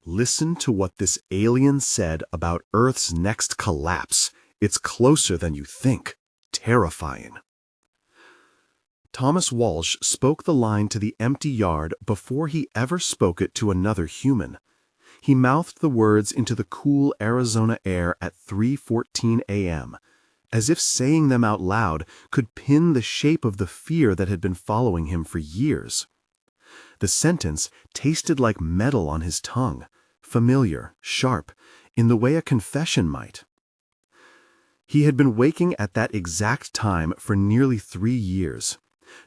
Listen to what this alien said about Earth's next collapse. It's closer than you think. Terrifying. Thomas Walsh spoke the line to the empty yard before he ever spoke it to another human. He mouthed the words into the cool Arizona air at 3:14 a.m., as if saying them out loud could pin the shape of the fear that had been following him for years. The sentence tasted like metal on his tongue, familiar, sharp, in the way a confession might. He had been waking at that exact time for nearly 3 years.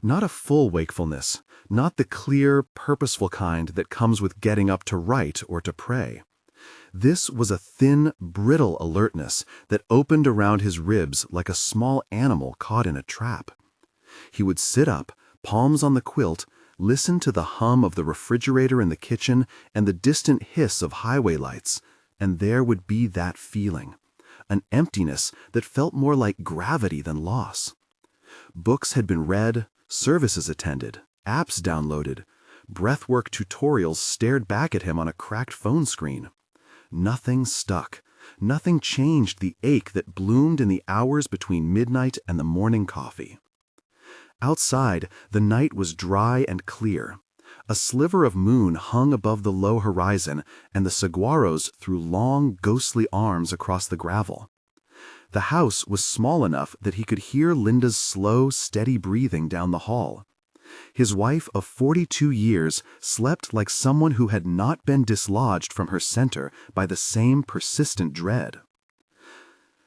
Not a full wakefulness, not the clear, purposeful kind that comes with getting up to write or to pray. This was a thin, brittle alertness that opened around his ribs like a small animal caught in a trap. He would sit up, palms on the quilt, listen to the hum of the refrigerator in the kitchen and the distant hiss of highway lights, and there would be that feeling, an emptiness that felt more like gravity than loss. Books had been read, services attended, apps downloaded, breathwork tutorials stared back at him on a cracked phone screen. Nothing stuck. Nothing changed the ache that bloomed in the hours between midnight and the morning coffee. Outside, the night was dry and clear. A sliver of moon hung above the low horizon, and the saguaros threw long, ghostly arms across the gravel. The house was small enough that he could hear Linda's slow, steady breathing down the hall. His wife of 42 years slept like someone who had not been dislodged from her center by the same persistent dread.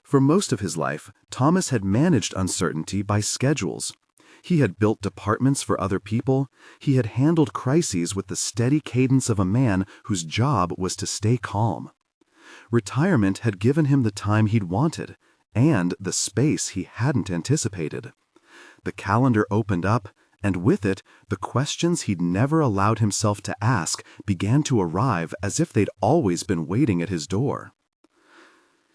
For most of his life, Thomas had managed uncertainty by schedules. He had built departments for other people. He had handled crises with the steady cadence of a man whose job was to stay calm. Retirement had given him the time he'd wanted, and the space he hadn't anticipated. The calendar opened up, and with it, the questions he'd never allowed himself to ask began to arrive as if they'd always been waiting at his door.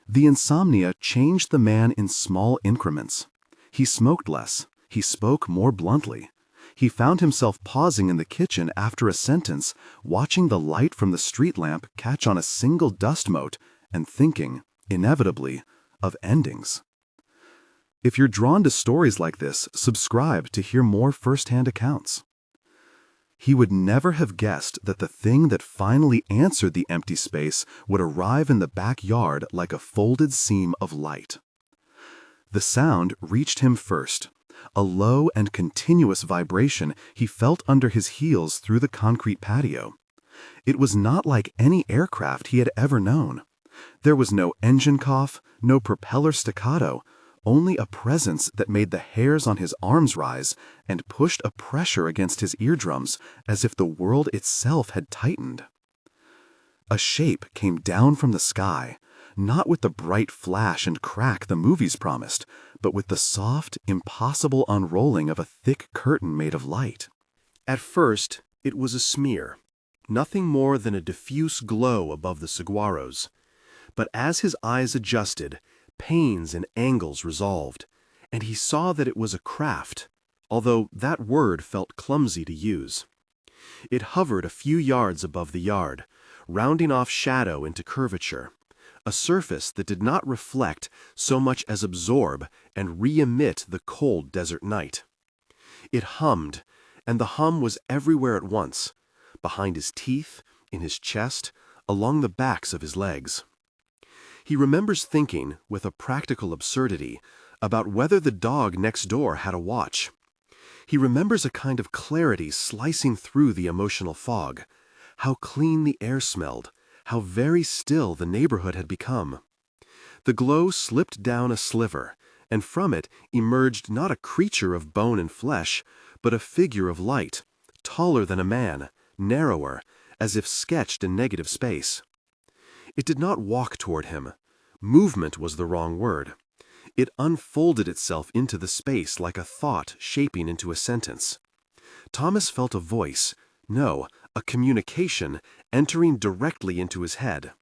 The insomnia changed the man in small increments. He smoked less. He spoke more bluntly. He found himself pausing in the kitchen after a sentence, watching the light from the street lamp catch on a single dust mote, and thinking, inevitably, of endings. If you're drawn to stories like this, subscribe to hear more first-hand accounts. He would never have guessed that the thing that finally answered the empty space would arrive in the backyard like a folded seam of light. The sound reached him first, a low and continuous vibration he felt under his heels through the concrete patio. It was not like any aircraft he had ever known. There was no engine cough, no propeller staccato, only a presence that made the hairs on his arms rise and pushed a pressure against his eardrums as if the world itself had tightened. A shape came down from the sky, not with the bright flash and crack the movies promised, but with the soft, impossible unrolling of a thick curtain made of light. At first, it was a smear, nothing more than a diffuse glow above the saguaros. But as his eyes adjusted, pains and angles resolved, and he saw that it was a craft, although that word felt clumsy to use. It hovered a few yards above the yard, rounding off shadow into curvature, a surface that did not reflect so much as absorb and re-emit the cold desert night. It hummed, and the hum was everywhere at once, behind his teeth, in his chest, along the backs of his legs. He remembers thinking, with a practical absurdity, about whether the dog next door had a watch. He remembers a kind of clarity slicing through the emotional fog, how clean the air smelled, how very still the neighborhood had become. The glow slipped down a sliver, and from it emerged not a creature of bone and flesh, but a figure of light, taller than a man, narrower, as if sketched in negative space. It did not walk toward him. Movement was the wrong word. It unfolded itself into the space like a thought shaping into a sentence. Thomas felt a voice, no, a communication, entering directly into his head.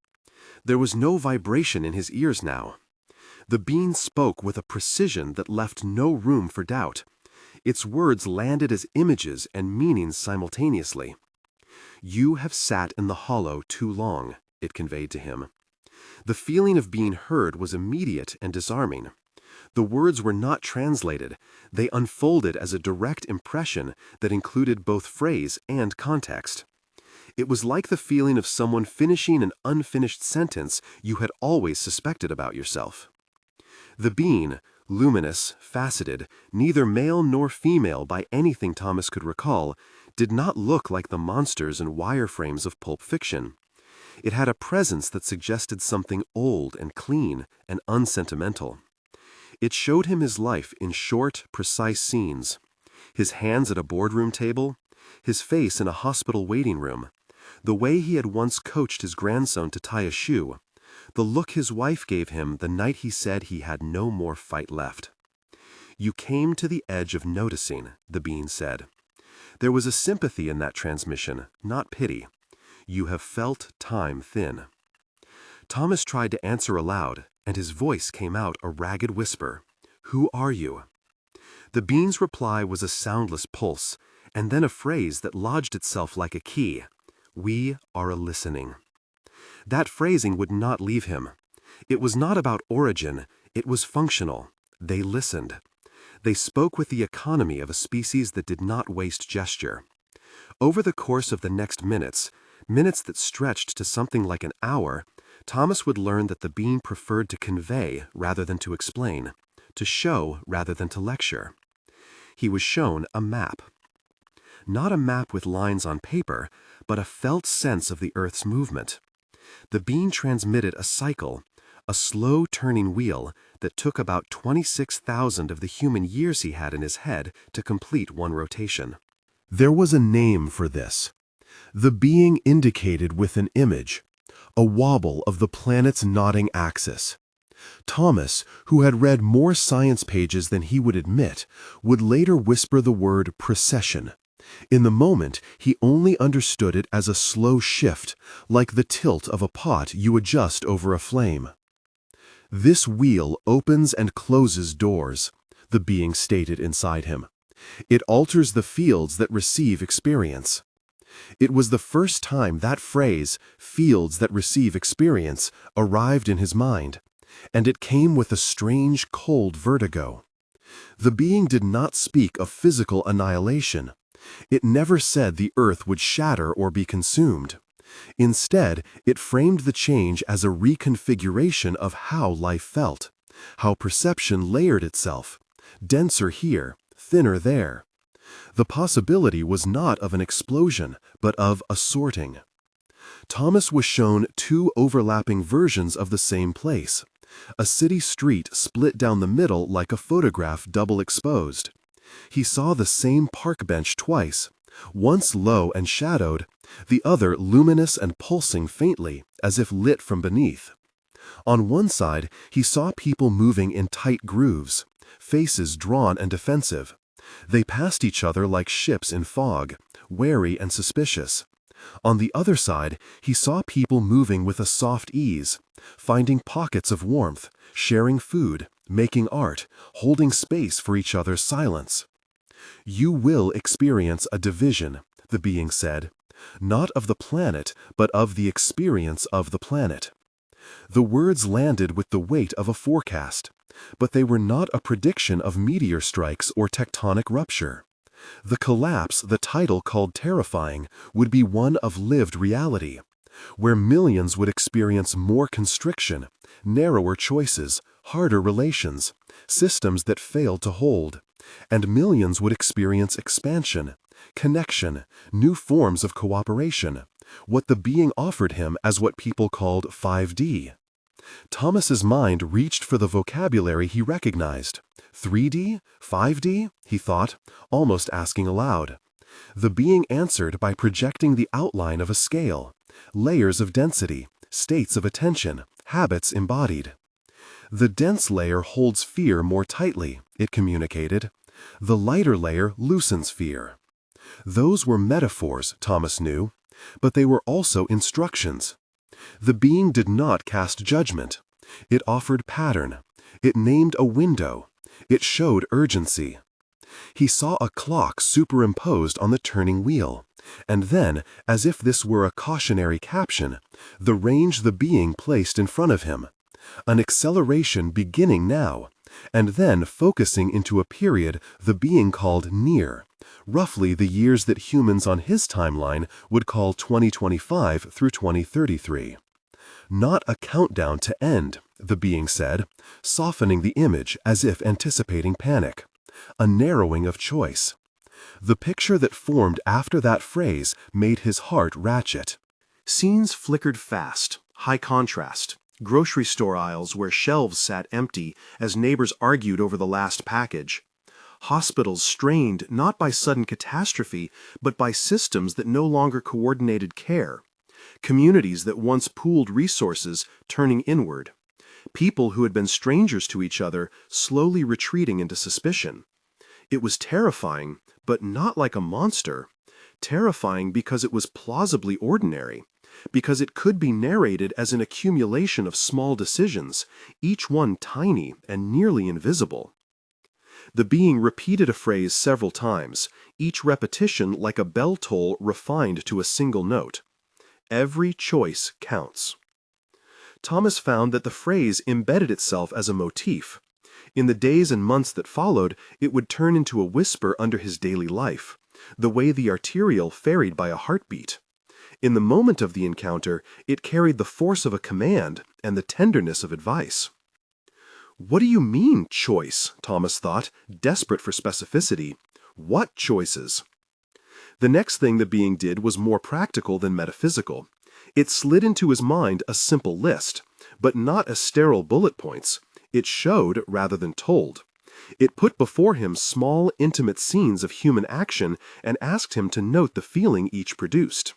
There was no vibration in his ears now. The being spoke with a precision that left no room for doubt. Its words landed as images and meanings simultaneously. "You have sat in the hollow too long," it conveyed to him. The feeling of being heard was immediate and disarming. The words were not translated, they unfolded as a direct impression that included both phrase and context. It was like the feeling of someone finishing an unfinished sentence you had always suspected about yourself. The being, luminous, faceted, neither male nor female by anything Thomas could recall, did not look like the monsters and wireframes of Pulp Fiction. It had a presence that suggested something old and clean and unsentimental. It showed him his life in short, precise scenes. His hands at a boardroom table, his face in a hospital waiting room, the way he had once coached his grandson to tie a shoe, the look his wife gave him the night he said he had no more fight left. "You came to the edge of noticing," the being said. There was a sympathy in that transmission, not pity. "You have felt time thin." Thomas tried to answer aloud, and his voice came out a ragged whisper. "Who are you?" The being's reply was a soundless pulse, and then a phrase that lodged itself like a key. "We are a listening." That phrasing would not leave him. It was not about origin, it was functional. They listened. They spoke with the economy of a species that did not waste gesture. Over the course of the next minutes that stretched to something like an hour, Thomas would learn that the being preferred to convey rather than to explain, to show rather than to lecture. He was shown a map. Not a map with lines on paper, but a felt sense of the Earth's movement. The being transmitted a cycle, a slow turning wheel that took about 26,000 of the human years he had in his head to complete one rotation. There was a name for this. The being indicated with an image, a wobble of the planet's nodding axis. Thomas, who had read more science pages than he would admit, would later whisper the word precession. In the moment, he only understood it as a slow shift, like the tilt of a pot you adjust over a flame. "This wheel opens and closes doors," the being stated inside him. "It alters the fields that receive experience." It was the first time that phrase, "fields that receive experience," arrived in his mind, and it came with a strange, cold vertigo. The being did not speak of physical annihilation. It never said the earth would shatter or be consumed. Instead, it framed the change as a reconfiguration of how life felt, how perception layered itself, denser here, thinner there. The possibility was not of an explosion, but of a sorting. Thomas was shown two overlapping versions of the same place, a city street split down the middle like a photograph double exposed. He saw the same park bench twice, once low and shadowed, the other luminous and pulsing faintly, as if lit from beneath. On one side, he saw people moving in tight grooves, faces drawn and defensive. They passed each other like ships in fog, wary and suspicious. On the other side, he saw people moving with a soft ease, finding pockets of warmth, sharing food, making art, holding space for each other's silence. "You will experience a division," the being said, "not of the planet, but of the experience of the planet." The words landed with the weight of a forecast, but they were not a prediction of meteor strikes or tectonic rupture. The collapse the title called terrifying would be one of lived reality, where millions would experience more constriction, narrower choices, harder relations, systems that failed to hold, and millions would experience expansion, connection, new forms of cooperation, what the being offered him as what people called 5D. Thomas's mind reached for the vocabulary he recognized. 3D? 5D? He thought, almost asking aloud. The being answered by projecting the outline of a scale, layers of density, states of attention, habits embodied. "The dense layer holds fear more tightly," it communicated. "The lighter layer loosens fear." Those were metaphors, Thomas knew, but they were also instructions. The being did not cast judgment. It offered pattern. It named a window. It showed urgency. He saw a clock superimposed on the turning wheel, And then, as if this were a cautionary caption, the range the being placed in front of him. An acceleration beginning now, and then focusing into a period the being called near, roughly the years that humans on his timeline would call 2025 through 2033. Not a countdown to end, the being said, softening the image as if anticipating panic. A narrowing of choice. The picture that formed after that phrase made his heart ratchet. Scenes flickered fast, high contrast. Grocery store aisles where shelves sat empty as neighbors argued over the last package. Hospitals strained not by sudden catastrophe, but by systems that no longer coordinated care. Communities that once pooled resources turning inward. People who had been strangers to each other slowly retreating into suspicion. It was terrifying, but not like a monster. Terrifying because it was plausibly ordinary. Because it could be narrated as an accumulation of small decisions, each one tiny and nearly invisible. The being repeated a phrase several times, each repetition like a bell toll refined to a single note. Every choice counts. Thomas found that the phrase embedded itself as a motif. In the days and months that followed, it would turn into a whisper under his daily life, the way the arterial ferried by a heartbeat. In the moment of the encounter, it carried the force of a command and the tenderness of advice. What do you mean, choice? Thomas thought, desperate for specificity. What choices? The next thing the being did was more practical than metaphysical. It slid into his mind a simple list, but not as sterile bullet points. It showed rather than told. It put before him small, intimate scenes of human action and asked him to note the feeling each produced.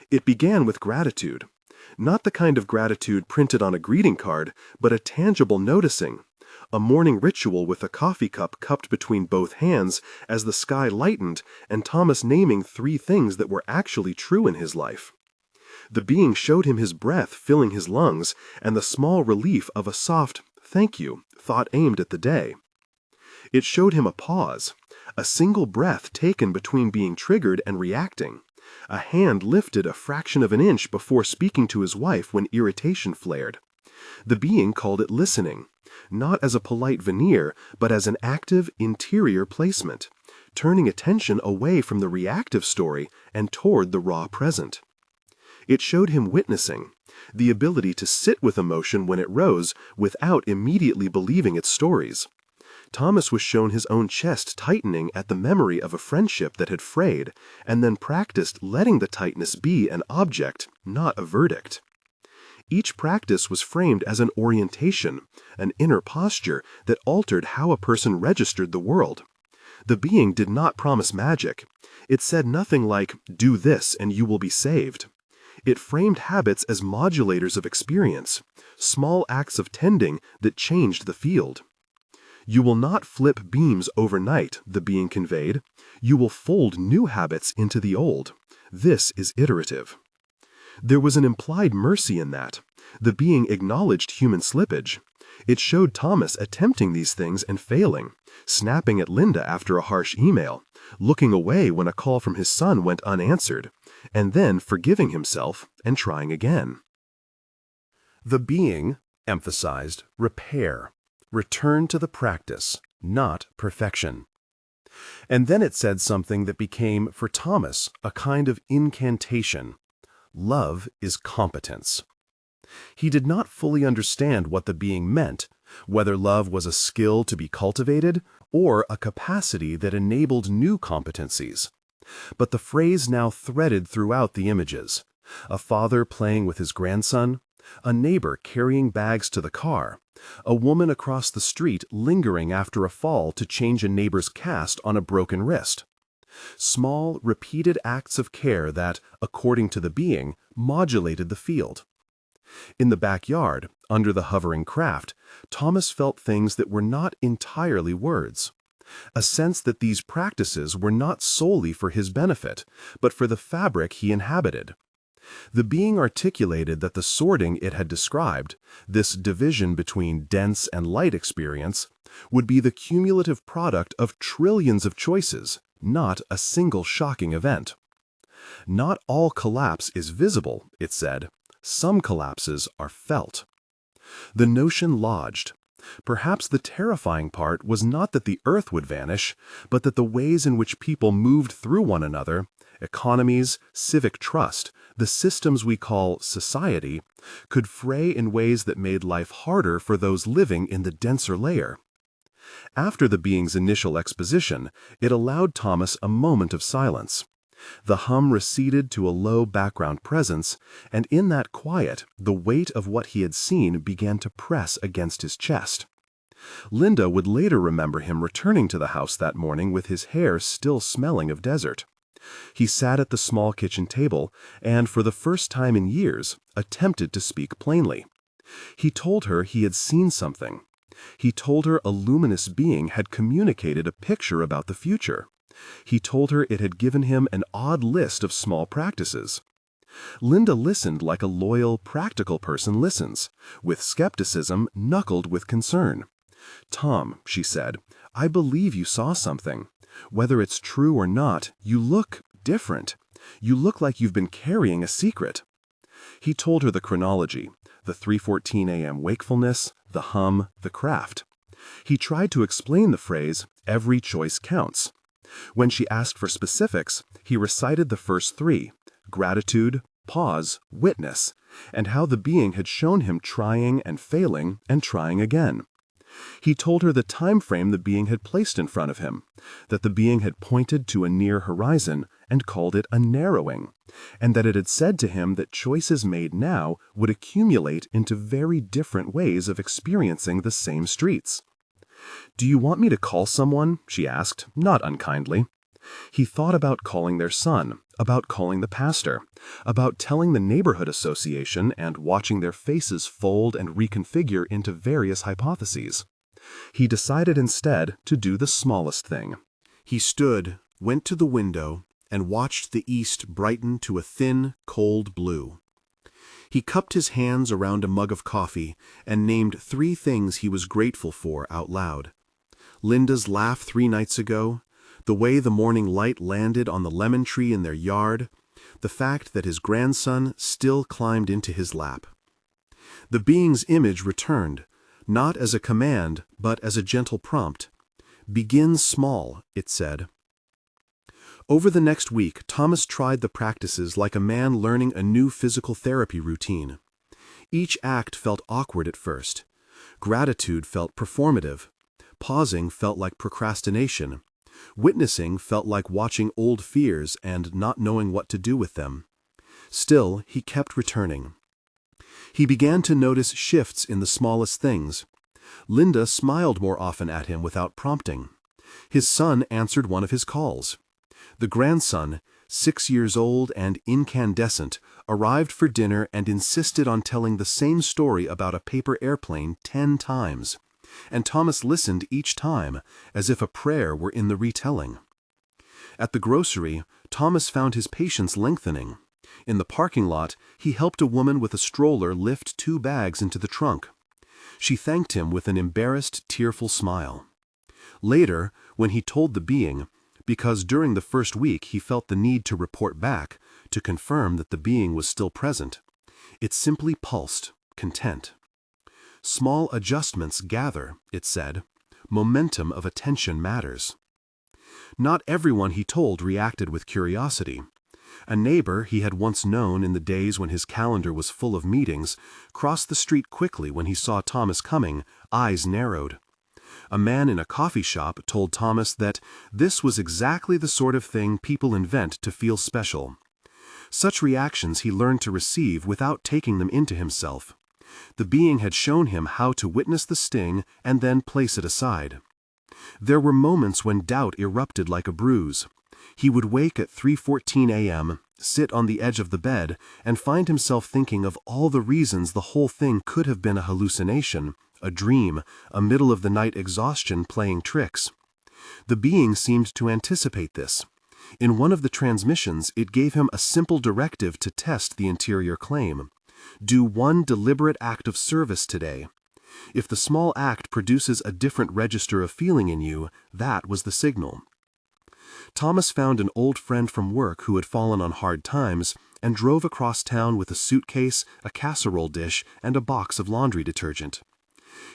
It began with gratitude. Not the kind of gratitude printed on a greeting card, but a tangible noticing. A morning ritual with a coffee cup cupped between both hands as the sky lightened and Thomas naming 3 things that were actually true in his life. The being showed him his breath filling his lungs and the small relief of a soft "thank you" thought aimed at the day. It showed him a pause, a single breath taken between being triggered and reacting. A hand lifted a fraction of an inch before speaking to his wife when irritation flared. The being called it listening, not as a polite veneer, but as an active interior placement, turning attention away from the reactive story and toward the raw present. It showed him witnessing, the ability to sit with emotion when it rose without immediately believing its stories. Thomas was shown his own chest tightening at the memory of a friendship that had frayed, and then practiced letting the tightness be an object, not a verdict. Each practice was framed as an orientation, an inner posture that altered how a person registered the world. The being did not promise magic. It said nothing like, "Do this and you will be saved." It framed habits as modulators of experience, small acts of tending that changed the field. You will not flip beams overnight, the being conveyed. You will fold new habits into the old. This is iterative. There was an implied mercy in that. The being acknowledged human slippage. It showed Thomas attempting these things and failing, snapping at Linda after a harsh email, looking away when a call from his son went unanswered, and then forgiving himself and trying again. The being emphasized repair. Return to the practice, not perfection. And then it said something that became, for Thomas, a kind of incantation. Love is competence. He did not fully understand what the being meant, whether love was a skill to be cultivated or a capacity that enabled new competencies. But the phrase now threaded throughout the images. A father playing with his grandson, a neighbor carrying bags to the car, a woman across the street lingering after a fall to change a neighbor's cast on a broken wrist. Small, repeated acts of care that, according to the being, modulated the field. In the backyard, under the hovering craft, Thomas felt things that were not entirely words. A sense that these practices were not solely for his benefit, but for the fabric he inhabited. The being articulated that the sorting it had described, this division between dense and light experience, would be the cumulative product of trillions of choices, not a single shocking event. Not all collapse is visible, it said. Some collapses are felt. The notion lodged. Perhaps the terrifying part was not that the earth would vanish, but that the ways in which people moved through one another, economies, civic trust, the systems we call society, could fray in ways that made life harder for those living in the denser layer. After the being's initial exposition, it allowed Thomas a moment of silence. The hum receded to a low background presence, and in that quiet, the weight of what he had seen began to press against his chest. Linda would later remember him returning to the house that morning with his hair still smelling of desert. He sat at the small kitchen table and, for the first time in years, attempted to speak plainly. He told her he had seen something. He told her a luminous being had communicated a picture about the future. He told her it had given him an odd list of small practices. Linda listened like a loyal, practical person listens, with skepticism knuckled with concern. "Tom," she said, "I believe you saw something. Whether it's true or not, you look different. You look like you've been carrying a secret." He told her the chronology, the 3:14 a.m. wakefulness, the hum, the craft. He tried to explain the phrase, "every choice counts." When she asked for specifics, he recited the first three: gratitude, pause, witness, and how the being had shown him trying and failing and trying again. He told her the time frame the being had placed in front of him, that the being had pointed to a near horizon and called it a narrowing, and that it had said to him that choices made now would accumulate into very different ways of experiencing the same streets. "Do you want me to call someone?" she asked, not unkindly. He thought about calling their son, about calling the pastor, about telling the neighborhood association and watching their faces fold and reconfigure into various hypotheses. He decided instead to do the smallest thing. He stood, went to the window, and watched the east brighten to a thin, cold blue. He cupped his hands around a mug of coffee and named 3 things he was grateful for out loud. Linda's laugh 3 nights ago, the way the morning light landed on the lemon tree in their yard, the fact that his grandson still climbed into his lap. The being's image returned, not as a command, but as a gentle prompt. "Begin small," it said. Over the next week, Thomas tried the practices like a man learning a new physical therapy routine. Each act felt awkward at first. Gratitude felt performative. Pausing felt like procrastination. Witnessing felt like watching old fears and not knowing what to do with them. Still, he kept returning. He began to notice shifts in the smallest things. Linda smiled more often at him without prompting. His son answered one of his calls. The grandson, 6 years old and incandescent, arrived for dinner and insisted on telling the same story about a paper airplane 10 times. And Thomas listened each time, as if a prayer were in the retelling. At the grocery, Thomas found his patience lengthening. In the parking lot, he helped a woman with a stroller lift 2 bags into the trunk. She thanked him with an embarrassed, tearful smile. Later, when he told the being, because during the first week he felt the need to report back, to confirm that the being was still present, it simply pulsed, content. "Small adjustments gather," it said. "Momentum of attention matters." Not everyone he told reacted with curiosity. A neighbor he had once known in the days when his calendar was full of meetings crossed the street quickly when he saw Thomas coming, eyes narrowed. A man in a coffee shop told Thomas that this was exactly the sort of thing people invent to feel special. Such reactions he learned to receive without taking them into himself. The being had shown him how to witness the sting and then place it aside. There were moments when doubt erupted like a bruise. He would wake at 3:14 a.m., sit on the edge of the bed, and find himself thinking of all the reasons the whole thing could have been a hallucination, a dream, a middle-of-the-night exhaustion playing tricks. The being seemed to anticipate this. In one of the transmissions, it gave him a simple directive to test the interior claim. Do one deliberate act of service today. If the small act produces a different register of feeling in you, that was the signal. Thomas found an old friend from work who had fallen on hard times and drove across town with a suitcase, a casserole dish, and a box of laundry detergent.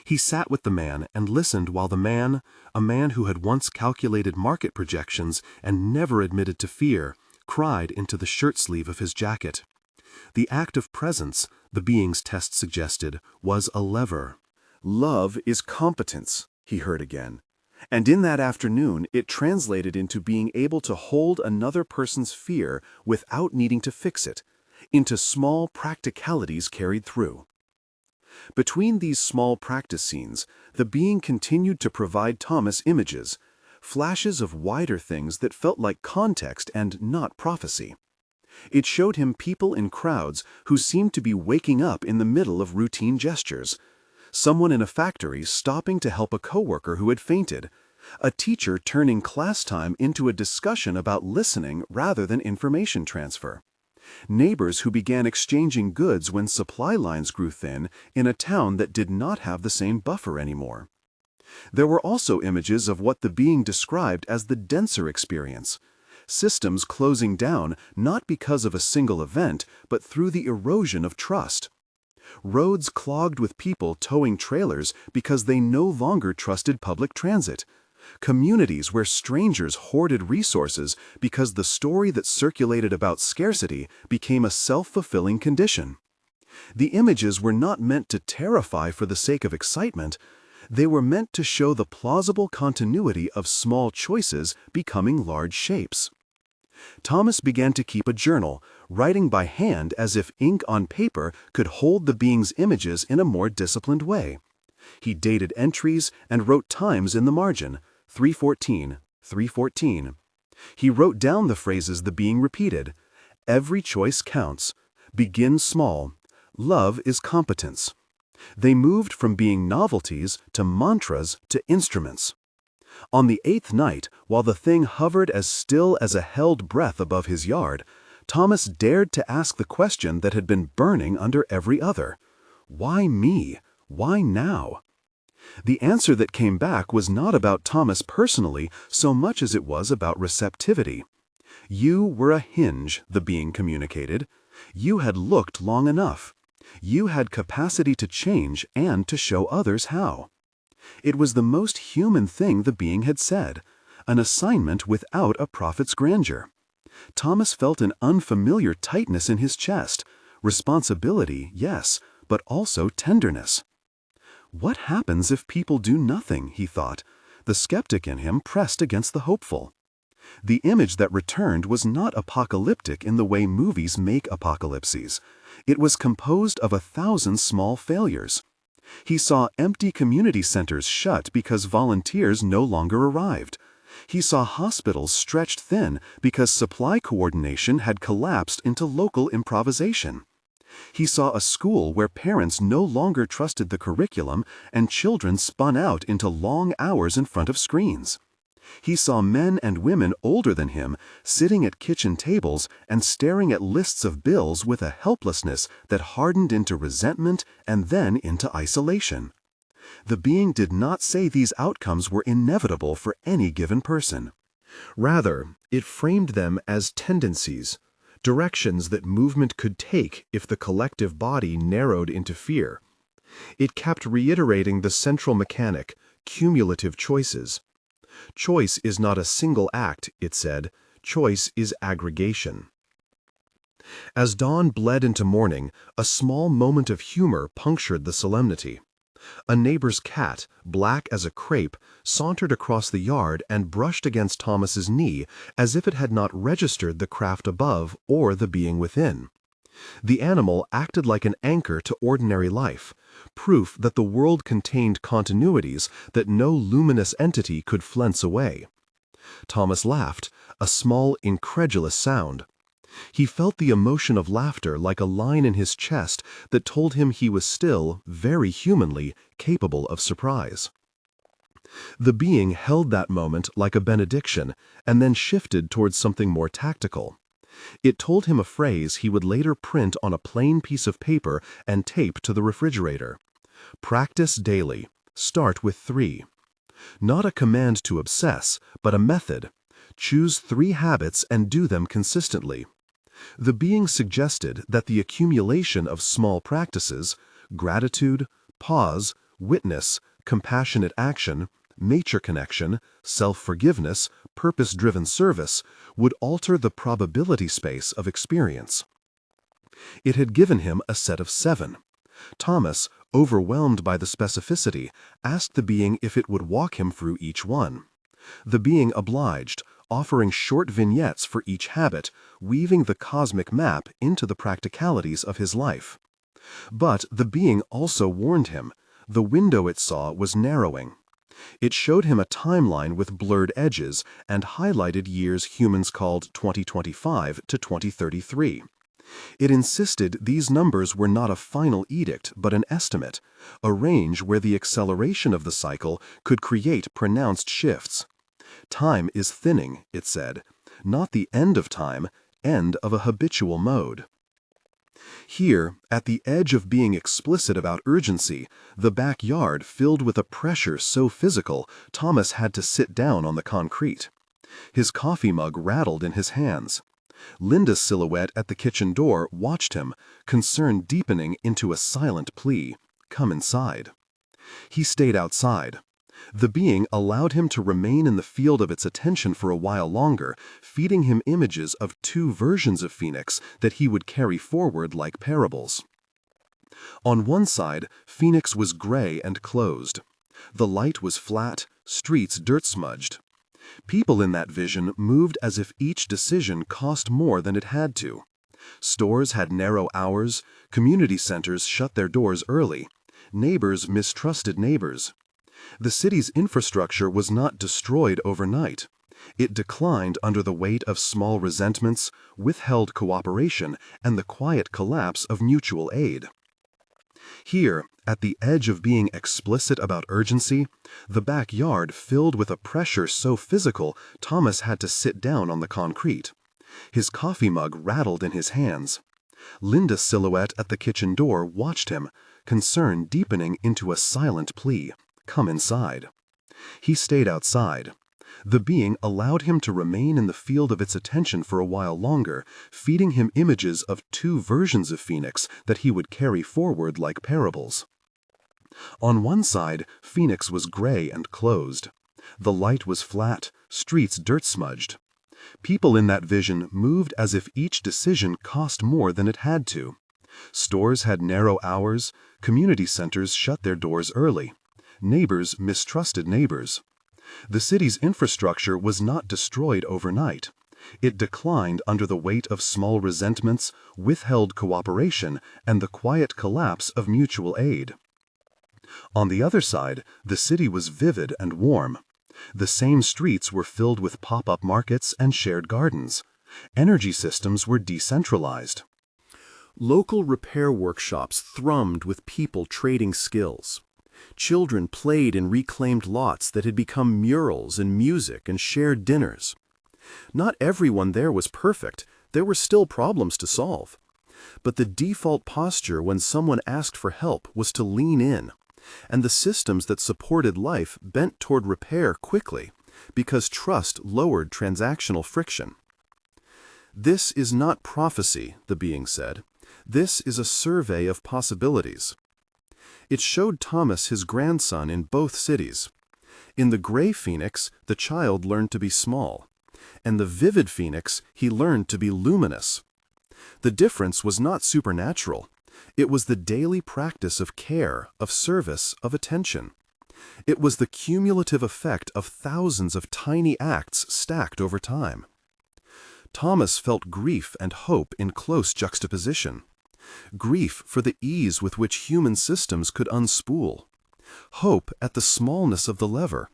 He sat with the man and listened while the man, a man who had once calculated market projections and never admitted to fear, cried into the shirt sleeve of his jacket. The act of presence, the being's test suggested, was a lever. Love is competence, he heard again. And in that afternoon, it translated into being able to hold another person's fear without needing to fix it, into small practicalities carried through. Between these small practice scenes, the being continued to provide Thomas images, flashes of wider things that felt like context and not prophecy. It showed him people in crowds who seemed to be waking up in the middle of routine gestures. Someone in a factory stopping to help a coworker who had fainted. A teacher turning class time into a discussion about listening rather than information transfer. Neighbors who began exchanging goods when supply lines grew thin in a town that did not have the same buffer anymore. There were also images of what the being described as the denser experience. Systems closing down not because of a single event, but through the erosion of trust. Roads clogged with people towing trailers because they no longer trusted public transit. Communities where strangers hoarded resources because the story that circulated about scarcity became a self-fulfilling condition. The images were not meant to terrify for the sake of excitement. They were meant to show the plausible continuity of small choices becoming large shapes. Thomas began to keep a journal, writing by hand as if ink on paper could hold the being's images in a more disciplined way. He dated entries and wrote times in the margin, 3:14, 3:14. He wrote down the phrases the being repeated. Every choice counts. Begin small. Love is competence. They moved from being novelties to mantras to instruments. On the 8th night, while the thing hovered as still as a held breath above his yard, Thomas dared to ask the question that had been burning under every other. Why me? Why now? The answer that came back was not about Thomas personally so much as it was about receptivity. You were a hinge, the being communicated. You had looked long enough. You had capacity to change and to show others how. It was the most human thing the being had said, an assignment without a prophet's grandeur. Thomas felt an unfamiliar tightness in his chest, responsibility, yes, but also tenderness. What happens if people do nothing, he thought. The skeptic in him pressed against the hopeful. The image that returned was not apocalyptic in the way movies make apocalypses. It was composed of 1,000 small failures. He saw empty community centers shut because volunteers no longer arrived. He saw hospitals stretched thin because supply coordination had collapsed into local improvisation. He saw a school where parents no longer trusted the curriculum and children spun out into long hours in front of screens. He saw men and women older than him sitting at kitchen tables and staring at lists of bills with a helplessness that hardened into resentment and then into isolation. The being did not say these outcomes were inevitable for any given person. Rather, it framed them as tendencies, directions that movement could take if the collective body narrowed into fear. It kept reiterating the central mechanic, cumulative choices. Choice is not a single act, it said. Choice is aggregation. As dawn bled into morning, a small moment of humor punctured the solemnity. A neighbor's cat, black as a crepe, sauntered across the yard and brushed against Thomas's knee as if it had not registered the craft above or the being within. The animal acted like an anchor to ordinary life, proof that the world contained continuities that no luminous entity could flense away. Thomas laughed, a small, incredulous sound. He felt the emotion of laughter like a line in his chest that told him he was still, very humanly, capable of surprise. The being held that moment like a benediction and then shifted towards something more tactical. It told him a phrase he would later print on a plain piece of paper and tape to the refrigerator. Practice daily. Start with 3. Not a command to obsess, but a method. Choose 3 habits and do them consistently. The being suggested that the accumulation of small practices, gratitude, pause, witness, compassionate action, nature connection, self-forgiveness, purpose-driven service, would alter the probability space of experience. It had given him a set of 7. Thomas, overwhelmed by the specificity, asked the being if it would walk him through each one. The being obliged, offering short vignettes for each habit, weaving the cosmic map into the practicalities of his life. But the being also warned him. The window it saw was narrowing. It showed him a timeline with blurred edges and highlighted years humans called 2025 to 2033. It insisted these numbers were not a final edict but an estimate, a range where the acceleration of the cycle could create pronounced shifts. Time is thinning, it said, not the end of time, end of a habitual mode. Here, at the edge of being explicit about urgency, the backyard filled with a pressure so physical, Thomas had to sit down on the concrete. His coffee mug rattled in his hands. Linda's silhouette at the kitchen door watched him, concern deepening into a silent plea, "Come inside." He stayed outside. The being allowed him to remain in the field of its attention for a while longer, feeding him images of 2 versions of Phoenix that he would carry forward like parables. On one side, Phoenix was gray and closed. The light was flat, streets dirt-smudged. People in that vision moved as if each decision cost more than it had to. Stores had narrow hours, community centers shut their doors early, neighbors mistrusted neighbors. The city's infrastructure was not destroyed overnight. It declined under the weight of small resentments, withheld cooperation, and the quiet collapse of mutual aid. Here, at the edge of being explicit about urgency, the backyard filled with a pressure so physical Thomas had to sit down on the concrete. His coffee mug rattled in his hands. Linda's silhouette at the kitchen door watched him, concern deepening into a silent plea, "Come inside." He stayed outside. The being allowed him to remain in the field of its attention for a while longer, feeding him images of 2 versions of Phoenix that he would carry forward like parables. On one side, Phoenix was gray and closed. The light was flat, streets dirt-smudged. People in that vision moved as if each decision cost more than it had to. Stores had narrow hours, community centers shut their doors early. Neighbors mistrusted neighbors. The city's infrastructure was not destroyed overnight. It declined under the weight of small resentments, withheld cooperation, and the quiet collapse of mutual aid. On the other side, the city was vivid and warm. The same streets were filled with pop-up markets and shared gardens. Energy systems were decentralized. Local repair workshops thrummed with people trading skills. Children played in reclaimed lots that had become murals and music and shared dinners. Not everyone there was perfect. There were still problems to solve. But the default posture when someone asked for help was to lean in, and the systems that supported life bent toward repair quickly because trust lowered transactional friction. "This is not prophecy," the being said. "This is a survey of possibilities." It showed Thomas his grandson in both cities. In the gray Phoenix, the child learned to be small. And the vivid Phoenix, he learned to be luminous. The difference was not supernatural. It was the daily practice of care, of service, of attention. It was the cumulative effect of thousands of tiny acts stacked over time. Thomas felt grief and hope in close juxtaposition. Grief for the ease with which human systems could unspool. Hope at the smallness of the lever,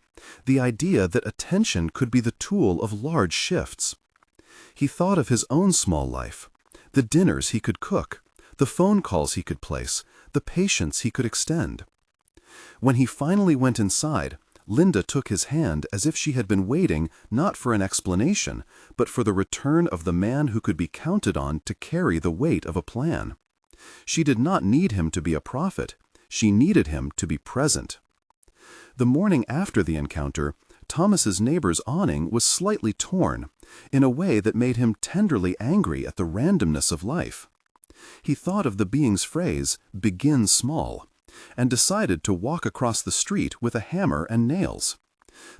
the idea that attention could be the tool of large shifts. He thought of his own small life, the dinners he could cook, the phone calls he could place, the patience he could extend. When he finally went inside, Linda took his hand as if she had been waiting not for an explanation, but for the return of the man who could be counted on to carry the weight of a plan. She did not need him to be a prophet. She needed him to be present. The morning after the encounter, Thomas's neighbor's awning was slightly torn, in a way that made him tenderly angry at the randomness of life. He thought of the being's phrase, "begin small," and decided to walk across the street with a hammer and nails.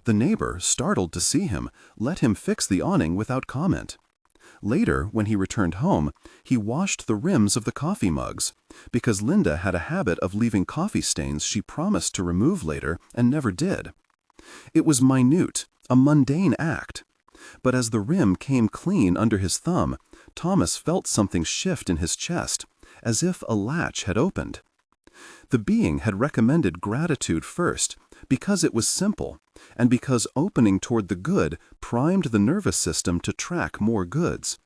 The neighbor, startled to see him, let him fix the awning without comment. Later, when he returned home, he washed the rims of the coffee mugs, because Linda had a habit of leaving coffee stains she promised to remove later and never did. It was minute, a mundane act. But as the rim came clean under his thumb, Thomas felt something shift in his chest, as if a latch had opened. The being had recommended gratitude first, because it was simple, and because opening toward the good primed the nervous system to track more goods.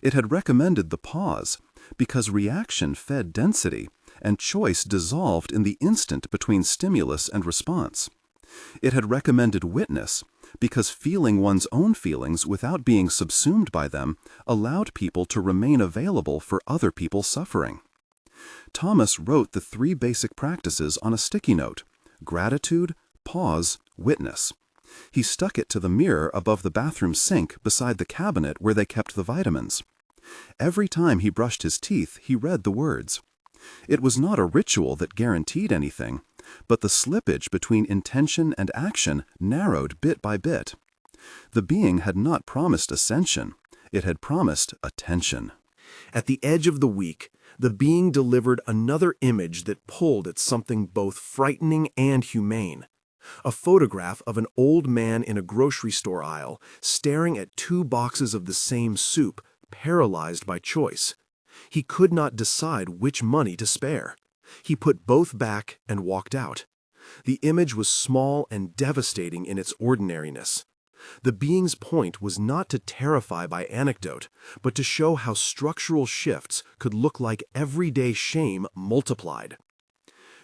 It had recommended the pause, because reaction fed density, and choice dissolved in the instant between stimulus and response. It had recommended witness, because feeling one's own feelings without being subsumed by them allowed people to remain available for other people's suffering. Thomas wrote the 3 basic practices on a sticky note: gratitude, pause, witness. He stuck it to the mirror above the bathroom sink beside the cabinet where they kept the vitamins. Every time he brushed his teeth, he read the words. It was not a ritual that guaranteed anything, but the slippage between intention and action narrowed bit by bit. The being had not promised ascension, it had promised attention. At the edge of the week, the being delivered another image that pulled at something both frightening and humane. A photograph of an old man in a grocery store aisle, staring at 2 boxes of the same soup, paralyzed by choice. He could not decide which money to spare. He put both back and walked out. The image was small and devastating in its ordinariness. The being's point was not to terrify by anecdote, but to show how structural shifts could look like everyday shame multiplied.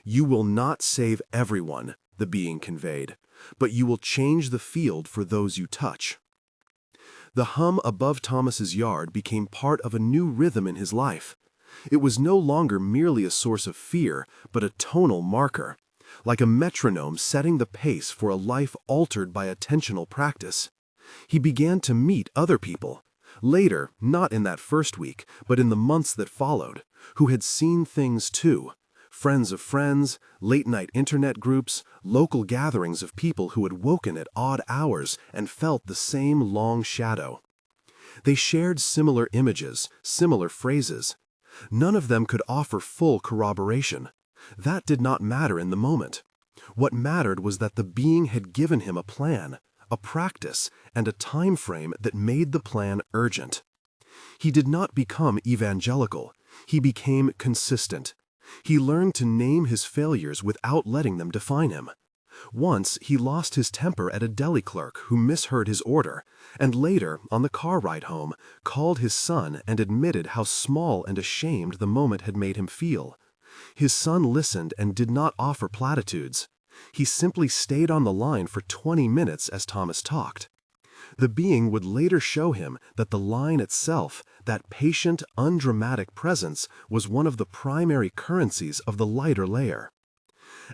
"You will not save everyone," the being conveyed, "but you will change the field for those you touch." The hum above Thomas's yard became part of a new rhythm in his life. It was no longer merely a source of fear, but a tonal marker, like a metronome setting the pace for a life altered by attentional practice. He began to meet other people, later, not in that first week, but in the months that followed, who had seen things too. Friends of friends, late-night internet groups, local gatherings of people who had woken at odd hours and felt the same long shadow. They shared similar images, similar phrases. None of them could offer full corroboration. That did not matter in the moment. What mattered was that the being had given him a plan, a practice, and a time frame that made the plan urgent. He did not become evangelical. He became consistent. He learned to name his failures without letting them define him. Once, he lost his temper at a deli clerk who misheard his order, and later, on the car ride home, called his son and admitted how small and ashamed the moment had made him feel. His son listened and did not offer platitudes. He simply stayed on the line for 20 minutes as Thomas talked. The being would later show him that the line itself, that patient, undramatic presence, was one of the primary currencies of the lighter layer.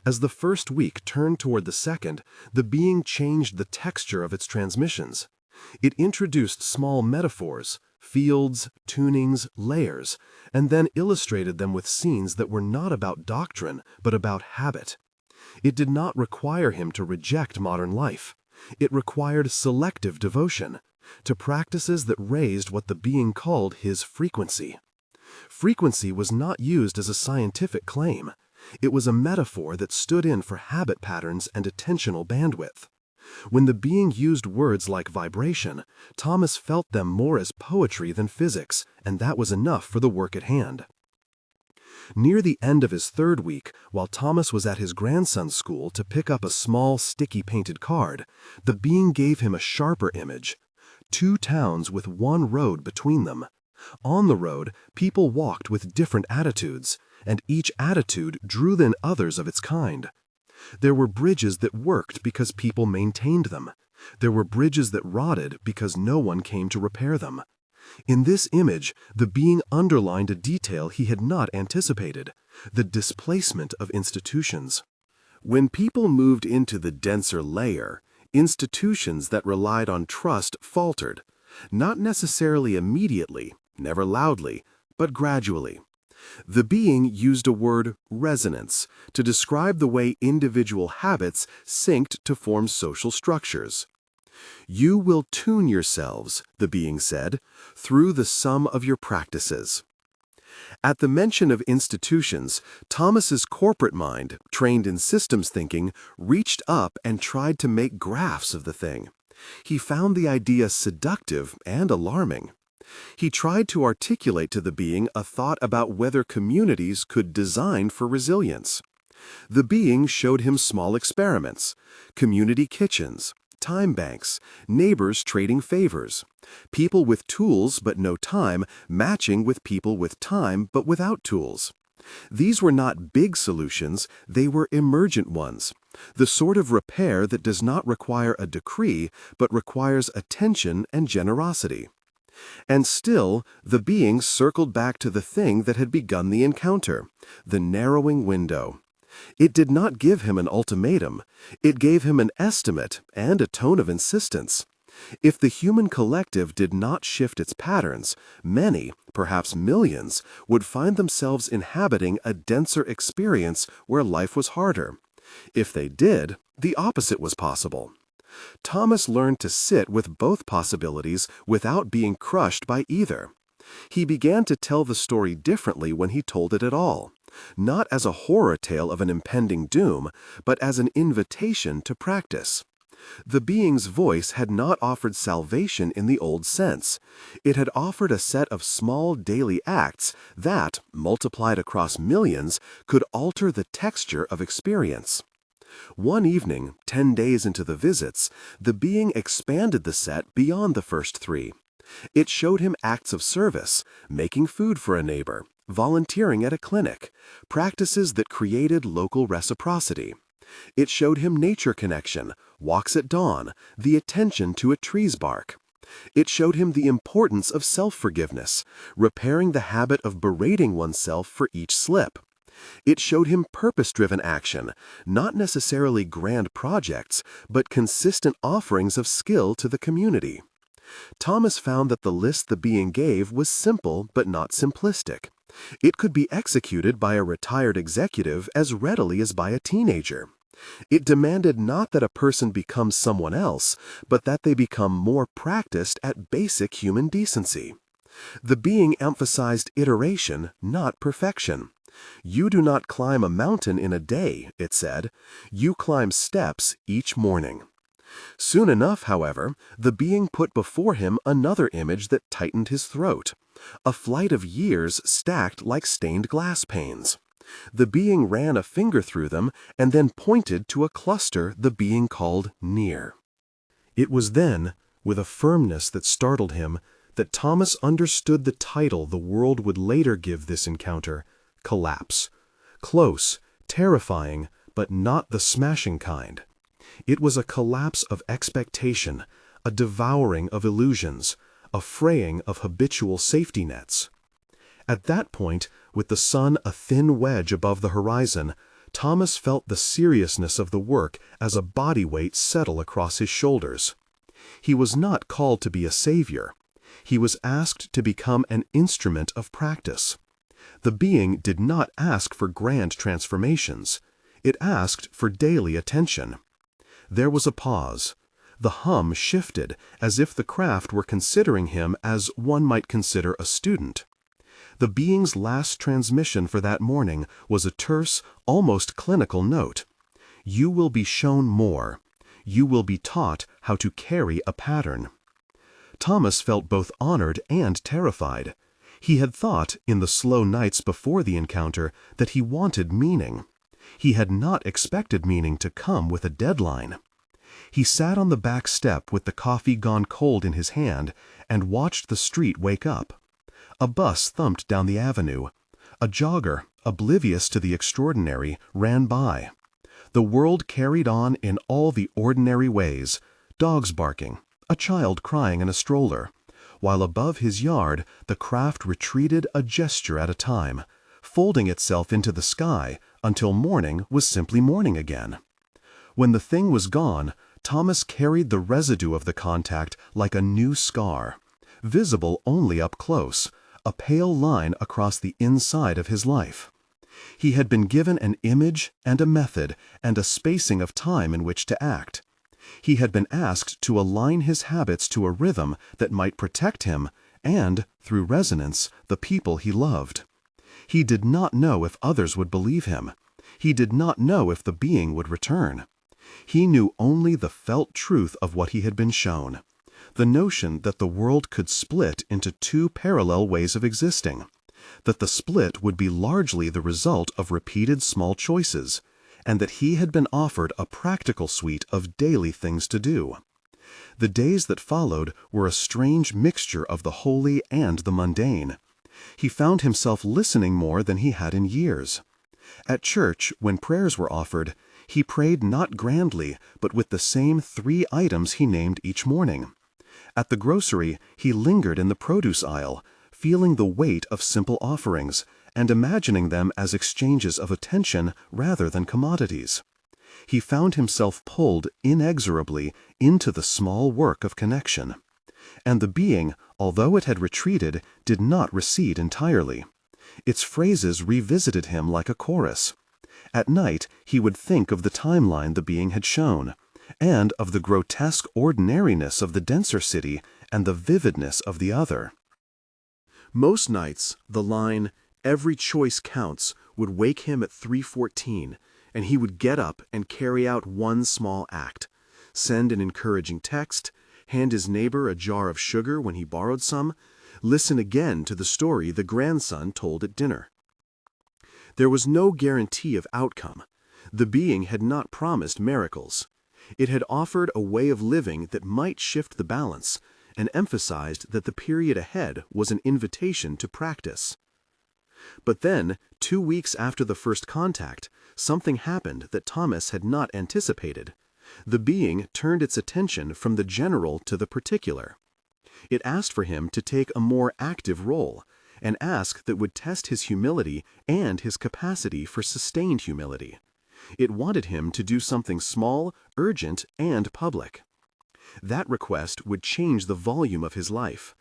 As the first week turned toward the second, the being changed the texture of its transmissions. It introduced small metaphors, fields, tunings, layers, and then illustrated them with scenes that were not about doctrine, but about habit. It did not require him to reject modern life. It required selective devotion to practices that raised what the being called his frequency. Frequency was not used as a scientific claim. It was a metaphor that stood in for habit patterns and attentional bandwidth. When the being used words like vibration, Thomas felt them more as poetry than physics, and that was enough for the work at hand. Near the end of his third week, while Thomas was at his grandson's school to pick up a small, sticky painted card, the being gave him a sharper image. 2 towns with 1 road between them. On the road, people walked with different attitudes, and each attitude drew in others of its kind. There were bridges that worked because people maintained them. There were bridges that rotted because no one came to repair them. In this image, the being underlined a detail he had not anticipated: the displacement of institutions. When people moved into the denser layer, Institutions that relied on trust faltered, not necessarily immediately, never loudly, but gradually. The being used a word, resonance, to describe the way individual habits synced to form social structures. You will tune yourselves, the being said, through the sum of your practices. At the mention of institutions, Thomas's corporate mind, trained in systems thinking, reached up and tried to make graphs of the thing. He found the idea seductive and alarming. He tried to articulate to the being a thought about whether communities could design for resilience. The being showed him small experiments, community kitchens, time banks, neighbors trading favors, people with tools but no time matching with people with time but without tools. These were not big solutions, they were emergent ones, the sort of repair that does not require a decree but requires attention and generosity. And still, the being circled back to the thing that had begun the encounter, the narrowing window. It did not give him an ultimatum. It gave him an estimate and a tone of insistence. If the human collective did not shift its patterns, many, perhaps millions, would find themselves inhabiting a denser experience where life was harder. If they did, the opposite was possible. Thomas learned to sit with both possibilities without being crushed by either. He began to tell the story differently when he told it at all, not as a horror tale of an impending doom, but as an invitation to practice. The being's voice had not offered salvation in the old sense. It had offered a set of small daily acts that, multiplied across millions, could alter the texture of experience. One evening, 10 days into the visits, the being expanded the set beyond the first 3. It showed him acts of service, making food for a neighbor, volunteering at a clinic, practices that created local reciprocity. It showed him nature connection, walks at dawn, the attention to a tree's bark. It showed him the importance of self-forgiveness, repairing the habit of berating oneself for each slip. It showed him purpose-driven action, not necessarily grand projects, but consistent offerings of skill to the community. Thomas found that the list the being gave was simple but not simplistic. It could be executed by a retired executive as readily as by a teenager. It demanded not that a person become someone else, but that they become more practiced at basic human decency. The being emphasized iteration, not perfection. You do not climb a mountain in a day, it said. You climb steps each morning. Soon enough, however, the being put before him another image that tightened his throat, a flight of years stacked like stained glass panes. The being ran a finger through them and then pointed to a cluster the being called near. It was then, with a firmness that startled him, that Thomas understood the title the world would later give this encounter, collapse. Close, terrifying, but not the smashing kind. It was a collapse of expectation, a devouring of illusions, a fraying of habitual safety nets. At that point, with the sun a thin wedge above the horizon, Thomas felt the seriousness of the work as a body weight settle across his shoulders. He was not called to be a savior. He was asked to become an instrument of practice. The being did not ask for grand transformations. It asked for daily attention. There was a pause. The hum shifted, as if the craft were considering him as one might consider a student. The being's last transmission for that morning was a terse, almost clinical note. You will be shown more. You will be taught how to carry a pattern. Thomas felt both honored and terrified. He had thought, in the slow nights before the encounter, that he wanted meaning. He had not expected meaning to come with a deadline. He sat on the back step with the coffee gone cold in his hand and watched the street wake up. A bus thumped down the avenue. A jogger, oblivious to the extraordinary, ran by. The world carried on in all the ordinary ways, dogs barking, a child crying in a stroller, while above his yard the craft retreated a gesture at a time, folding itself into the sky until morning was simply morning again. When the thing was gone, Thomas carried the residue of the contact like a new scar, visible only up close, a pale line across the inside of his life. He had been given an image and a method and a spacing of time in which to act. He had been asked to align his habits to a rhythm that might protect him and, through resonance, the people he loved. He did not know if others would believe him. He did not know if the being would return. He knew only the felt truth of what he had been shown, the notion that the world could split into two parallel ways of existing, that the split would be largely the result of repeated small choices, and that he had been offered a practical suite of daily things to do. The days that followed were a strange mixture of the holy and the mundane. He found himself listening more than he had in years. At church, when prayers were offered, he prayed not grandly, but with the same 3 items he named each morning. At the grocery, he lingered in the produce aisle, feeling the weight of simple offerings, and imagining them as exchanges of attention rather than commodities. He found himself pulled inexorably into the small work of connection. And the being, although it had retreated, did not recede entirely. Its phrases revisited him like a chorus. At night, he would think of the timeline the being had shown, and of the grotesque ordinariness of the denser city and the vividness of the other. Most nights, the line, "Every choice counts," would wake him at 3:14, and he would get up and carry out one small act, send an encouraging text, hand his neighbor a jar of sugar when he borrowed some, listen again to the story the grandson told at dinner. There was no guarantee of outcome. The being had not promised miracles. It had offered a way of living that might shift the balance, and emphasized that the period ahead was an invitation to practice. But then, 2 weeks after the first contact, something happened that Thomas had not anticipated. The being turned its attention from the general to the particular. It asked for him to take a more active role, an ask that would test his humility and his capacity for sustained humility. It wanted him to do something small, urgent, and public. That request would change the volume of his life,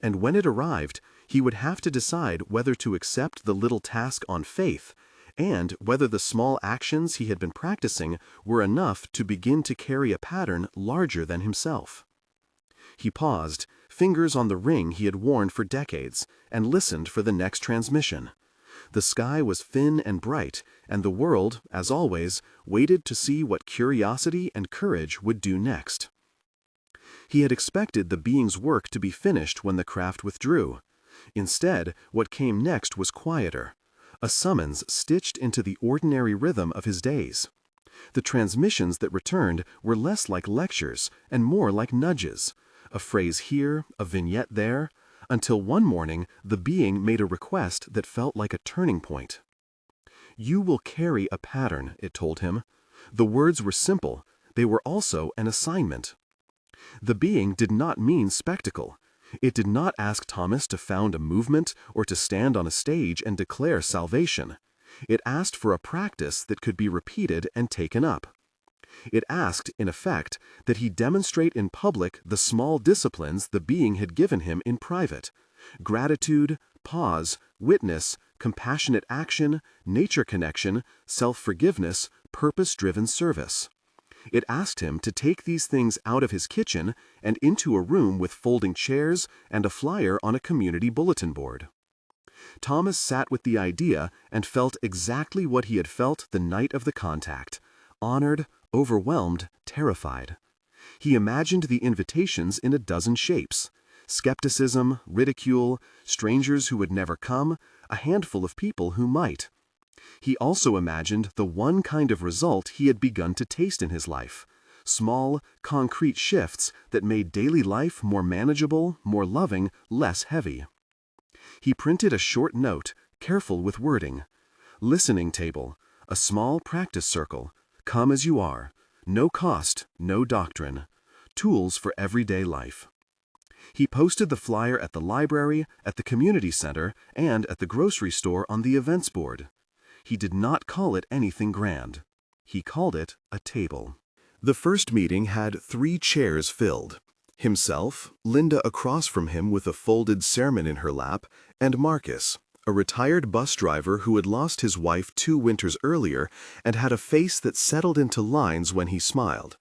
and when it arrived, he would have to decide whether to accept the little task on faith, and whether the small actions he had been practicing were enough to begin to carry a pattern larger than himself. He paused, fingers on the ring he had worn for decades, and listened for the next transmission. The sky was thin and bright, and the world, as always, waited to see what curiosity and courage would do next. He had expected the being's work to be finished when the craft withdrew. Instead, what came next was quieter, a summons stitched into the ordinary rhythm of his days. The transmissions that returned were less like lectures and more like nudges, a phrase here, a vignette there, until one morning the being made a request that felt like a turning point. "You will carry a pattern," it told him. The words were simple. They were also an assignment. The being did not mean spectacle. It did not ask Thomas to found a movement or to stand on a stage and declare salvation. It asked for a practice that could be repeated and taken up. It asked, in effect, that he demonstrate in public the small disciplines the being had given him in private: gratitude, pause, witness, compassionate action, nature connection, self-forgiveness, purpose-driven service. It asked him to take these things out of his kitchen and into a room with folding chairs and a flyer on a community bulletin board. Thomas sat with the idea and felt exactly what he had felt the night of the contact: honored, overwhelmed, terrified. He imagined the invitations in a dozen shapes: skepticism, ridicule, strangers who would never come, a handful of people who might. He also imagined the one kind of result he had begun to taste in his life: small, concrete shifts that made daily life more manageable, more loving, less heavy. He printed a short note, careful with wording: listening table, a small practice circle, come as you are, no cost, no doctrine, tools for everyday life. He posted the flyer at the library, at the community center, and at the grocery store on the events board. He did not call it anything grand. He called it a table. The first meeting had 3 chairs filled. Himself, Linda across from him with a folded sermon in her lap, and Marcus, a retired bus driver who had lost his wife 2 winters earlier and had a face that settled into lines when he smiled.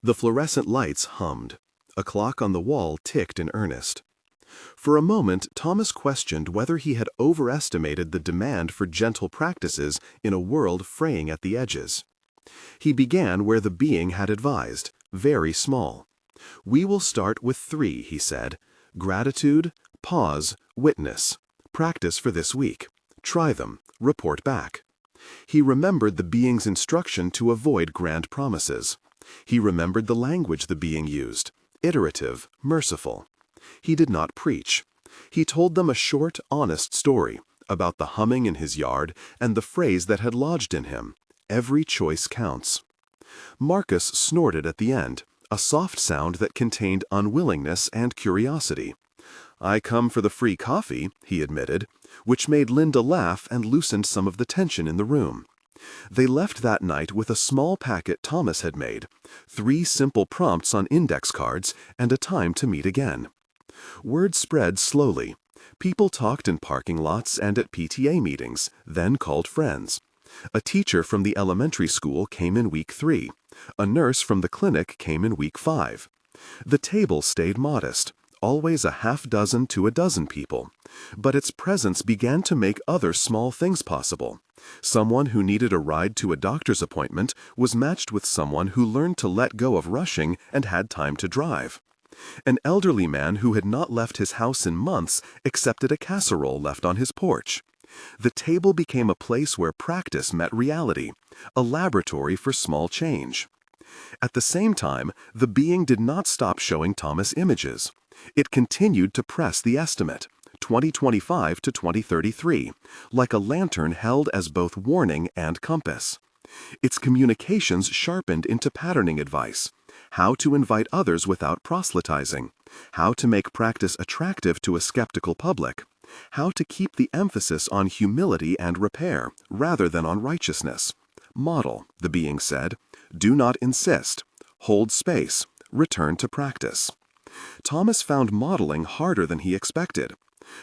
The fluorescent lights hummed. A clock on the wall ticked in earnest. For a moment, Thomas questioned whether he had overestimated the demand for gentle practices in a world fraying at the edges. He began where the being had advised, very small. "We will start with 3, he said. Gratitude, pause, witness. Practice for this week. Try them. Report back." He remembered the being's instruction to avoid grand promises. He remembered the language the being used, iterative, merciful. He did not preach. He told them a short, honest story about the humming in his yard and the phrase that had lodged in him, "Every choice counts." Marcus snorted at the end, a soft sound that contained unwillingness and curiosity. "I come for the free coffee," he admitted, which made Linda laugh and loosened some of the tension in the room. They left that night with a small packet Thomas had made, 3 simple prompts on index cards, and a time to meet again. Word spread slowly. People talked in parking lots and at PTA meetings, then called friends. A teacher from the elementary school came in week 3. A nurse from the clinic came in week 5. The table stayed modest, always a half-dozen to a dozen people, but its presence began to make other small things possible. Someone who needed a ride to a doctor's appointment was matched with someone who learned to let go of rushing and had time to drive. An elderly man who had not left his house in months accepted a casserole left on his porch. The table became a place where practice met reality, a laboratory for small change. At the same time, the being did not stop showing Thomas images. It continued to press the estimate, 2025 to 2033, like a lantern held as both warning and compass. Its communications sharpened into patterning advice, how to invite others without proselytizing, how to make practice attractive to a skeptical public, how to keep the emphasis on humility and repair rather than on righteousness. Model, the being said. Do not insist. Hold space. Return to practice. Thomas found modeling harder than he expected.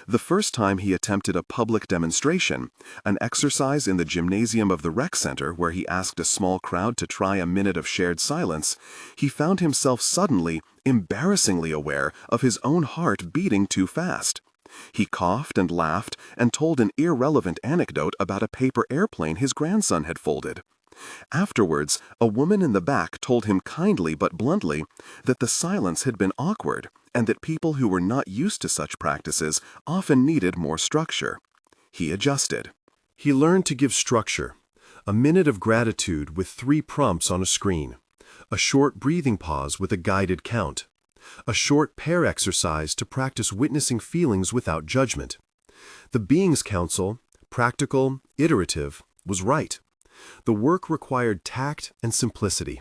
The first time he attempted a public demonstration, an exercise in the gymnasium of the rec center where he asked a small crowd to try a minute of shared silence, he found himself suddenly, embarrassingly aware of his own heart beating too fast. He coughed and laughed and told an irrelevant anecdote about a paper airplane his grandson had folded. Afterwards, a woman in the back told him kindly but bluntly that the silence had been awkward and that people who were not used to such practices often needed more structure. He adjusted. He learned to give structure. A minute of gratitude with 3 prompts on a screen. A short breathing pause with a guided count. A short pair exercise to practice witnessing feelings without judgment. The being's counsel, practical, iterative, was right. The work required tact and simplicity.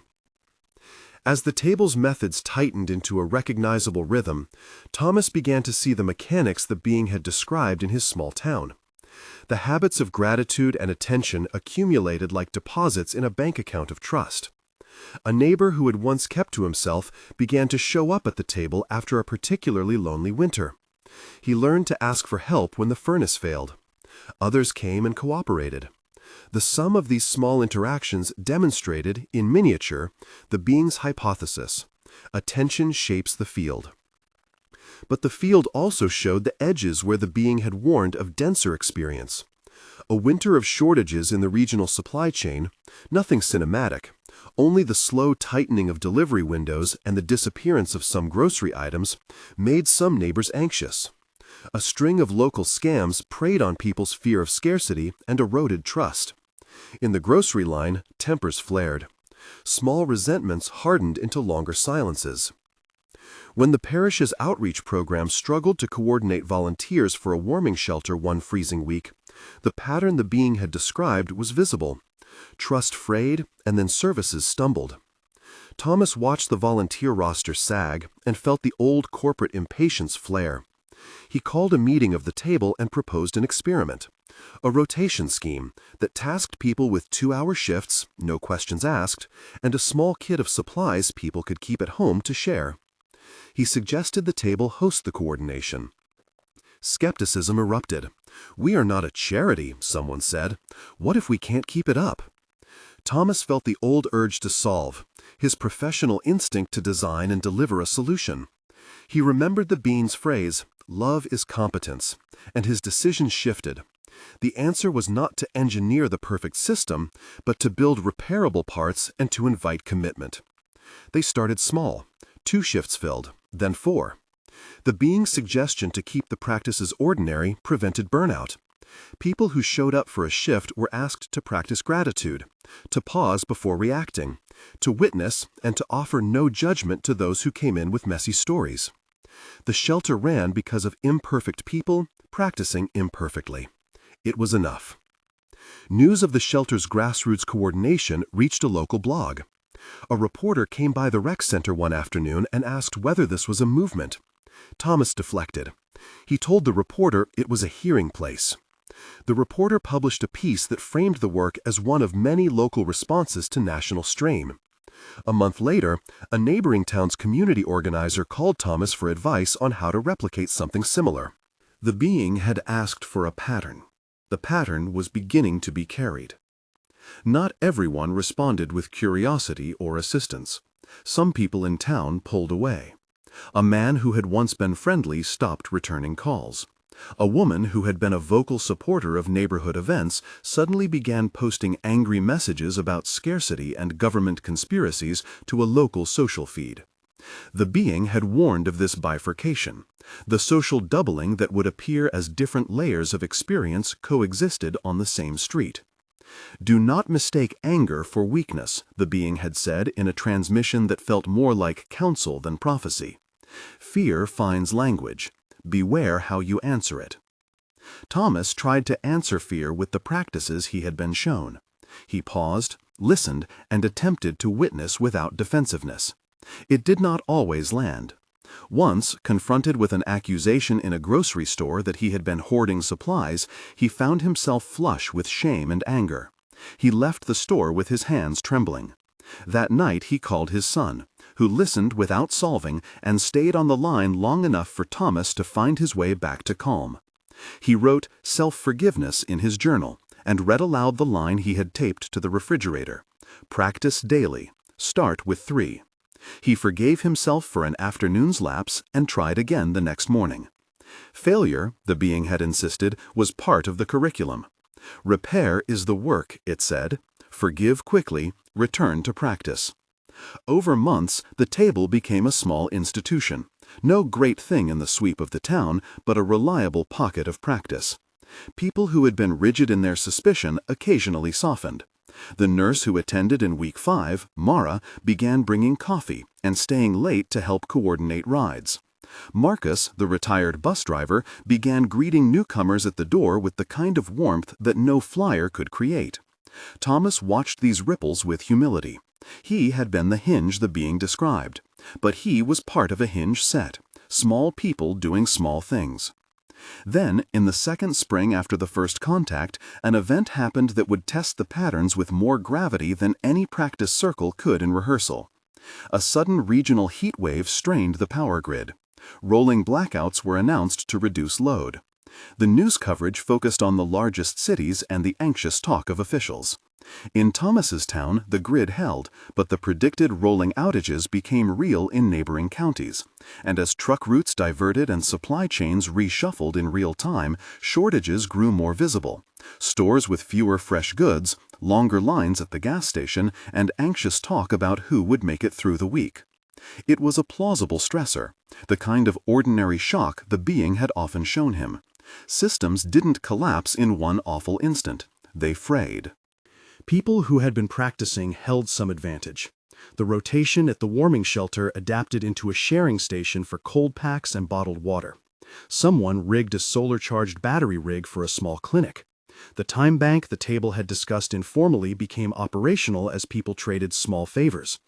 As the table's methods tightened into a recognizable rhythm, Thomas began to see the mechanics the being had described in his small town. The habits of gratitude and attention accumulated like deposits in a bank account of trust. A neighbor who had once kept to himself began to show up at the table after a particularly lonely winter. He learned to ask for help when the furnace failed. Others came and cooperated. The sum of these small interactions demonstrated, in miniature, the being's hypothesis: attention shapes the field. But the field also showed the edges where the being had warned of denser experience. A winter of shortages in the regional supply chain, nothing cinematic, only the slow tightening of delivery windows and the disappearance of some grocery items, made some neighbors anxious. A string of local scams preyed on people's fear of scarcity and eroded trust. In the grocery line, tempers flared. Small resentments hardened into longer silences. When the parish's outreach program struggled to coordinate volunteers for a warming shelter one freezing week, the pattern the being had described was visible. Trust frayed, and then services stumbled. Thomas watched the volunteer roster sag and felt the old corporate impatience flare. He called a meeting of the table and proposed an experiment, a rotation scheme that tasked people with 2-hour shifts, no questions asked, and a small kit of supplies people could keep at home to share. He suggested the table host the coordination. Skepticism erupted. "We are not a charity," someone said. "What if we can't keep it up?" Thomas felt the old urge to solve, his professional instinct to design and deliver a solution. He remembered the Bean's phrase, "Love is competence," and his decision shifted. The answer was not to engineer the perfect system, but to build repairable parts and to invite commitment. They started small, 2 shifts filled, then 4. The Being's suggestion to keep the practices ordinary prevented burnout. People who showed up for a shift were asked to practice gratitude, to pause before reacting, to witness, and to offer no judgment to those who came in with messy stories. The shelter ran because of imperfect people practicing imperfectly. It was enough. News of the shelter's grassroots coordination reached a local blog. A reporter came by the rec center one afternoon and asked whether this was a movement. Thomas deflected. He told the reporter it was a hearing place. The reporter published a piece that framed the work as one of many local responses to national strain. A month later, a neighboring town's community organizer called Thomas for advice on how to replicate something similar. The Being had asked for a pattern. The pattern was beginning to be carried. Not everyone responded with curiosity or assistance. Some people in town pulled away. A man who had once been friendly stopped returning calls. A woman who had been a vocal supporter of neighborhood events suddenly began posting angry messages about scarcity and government conspiracies to a local social feed. The Being had warned of this bifurcation, the social doubling that would appear as different layers of experience coexisted on the same street. "Do not mistake anger for weakness," the Being had said in a transmission that felt more like counsel than prophecy. "Fear finds language. Beware how you answer it." Thomas tried to answer fear with the practices he had been shown. He paused, listened, and attempted to witness without defensiveness. It did not always land. Once, confronted with an accusation in a grocery store that he had been hoarding supplies, he found himself flush with shame and anger. He left the store with his hands trembling. That night he called his son, who listened without solving and stayed on the line long enough for Thomas to find his way back to calm. He wrote self-forgiveness in his journal and read aloud the line he had taped to the refrigerator. "Practice daily. Start with 3. He forgave himself for an afternoon's lapse and tried again the next morning. Failure, the Being had insisted, was part of the curriculum. Repair is the work, it said. Forgive quickly, return to practice. Over months, the table became a small institution. No great thing in the sweep of the town, but a reliable pocket of practice. People who had been rigid in their suspicion occasionally softened. The nurse who attended in week 5, Mara, began bringing coffee and staying late to help coordinate rides. Marcus, the retired bus driver, began greeting newcomers at the door with the kind of warmth that no flyer could create. Thomas watched these ripples with humility. He had been the hinge the Being described, but he was part of a hinge set, small people doing small things. Then, in the second spring after the first contact, an event happened that would test the patterns with more gravity than any practice circle could in rehearsal. A sudden regional heat wave strained the power grid. Rolling blackouts were announced to reduce load. The news coverage focused on the largest cities and the anxious talk of officials. In Thomas's town, the grid held, but the predicted rolling outages became real in neighboring counties. And as truck routes diverted and supply chains reshuffled in real time, shortages grew more visible. Stores with fewer fresh goods, longer lines at the gas station, and anxious talk about who would make it through the week. It was a plausible stressor, the kind of ordinary shock the Being had often shown him. Systems didn't collapse in one awful instant. They frayed. People who had been practicing held some advantage. The rotation at the warming shelter adapted into a sharing station for cold packs and bottled water. Someone rigged a solar-charged battery rig for a small clinic. The time bank the table had discussed informally became operational as people traded small favors.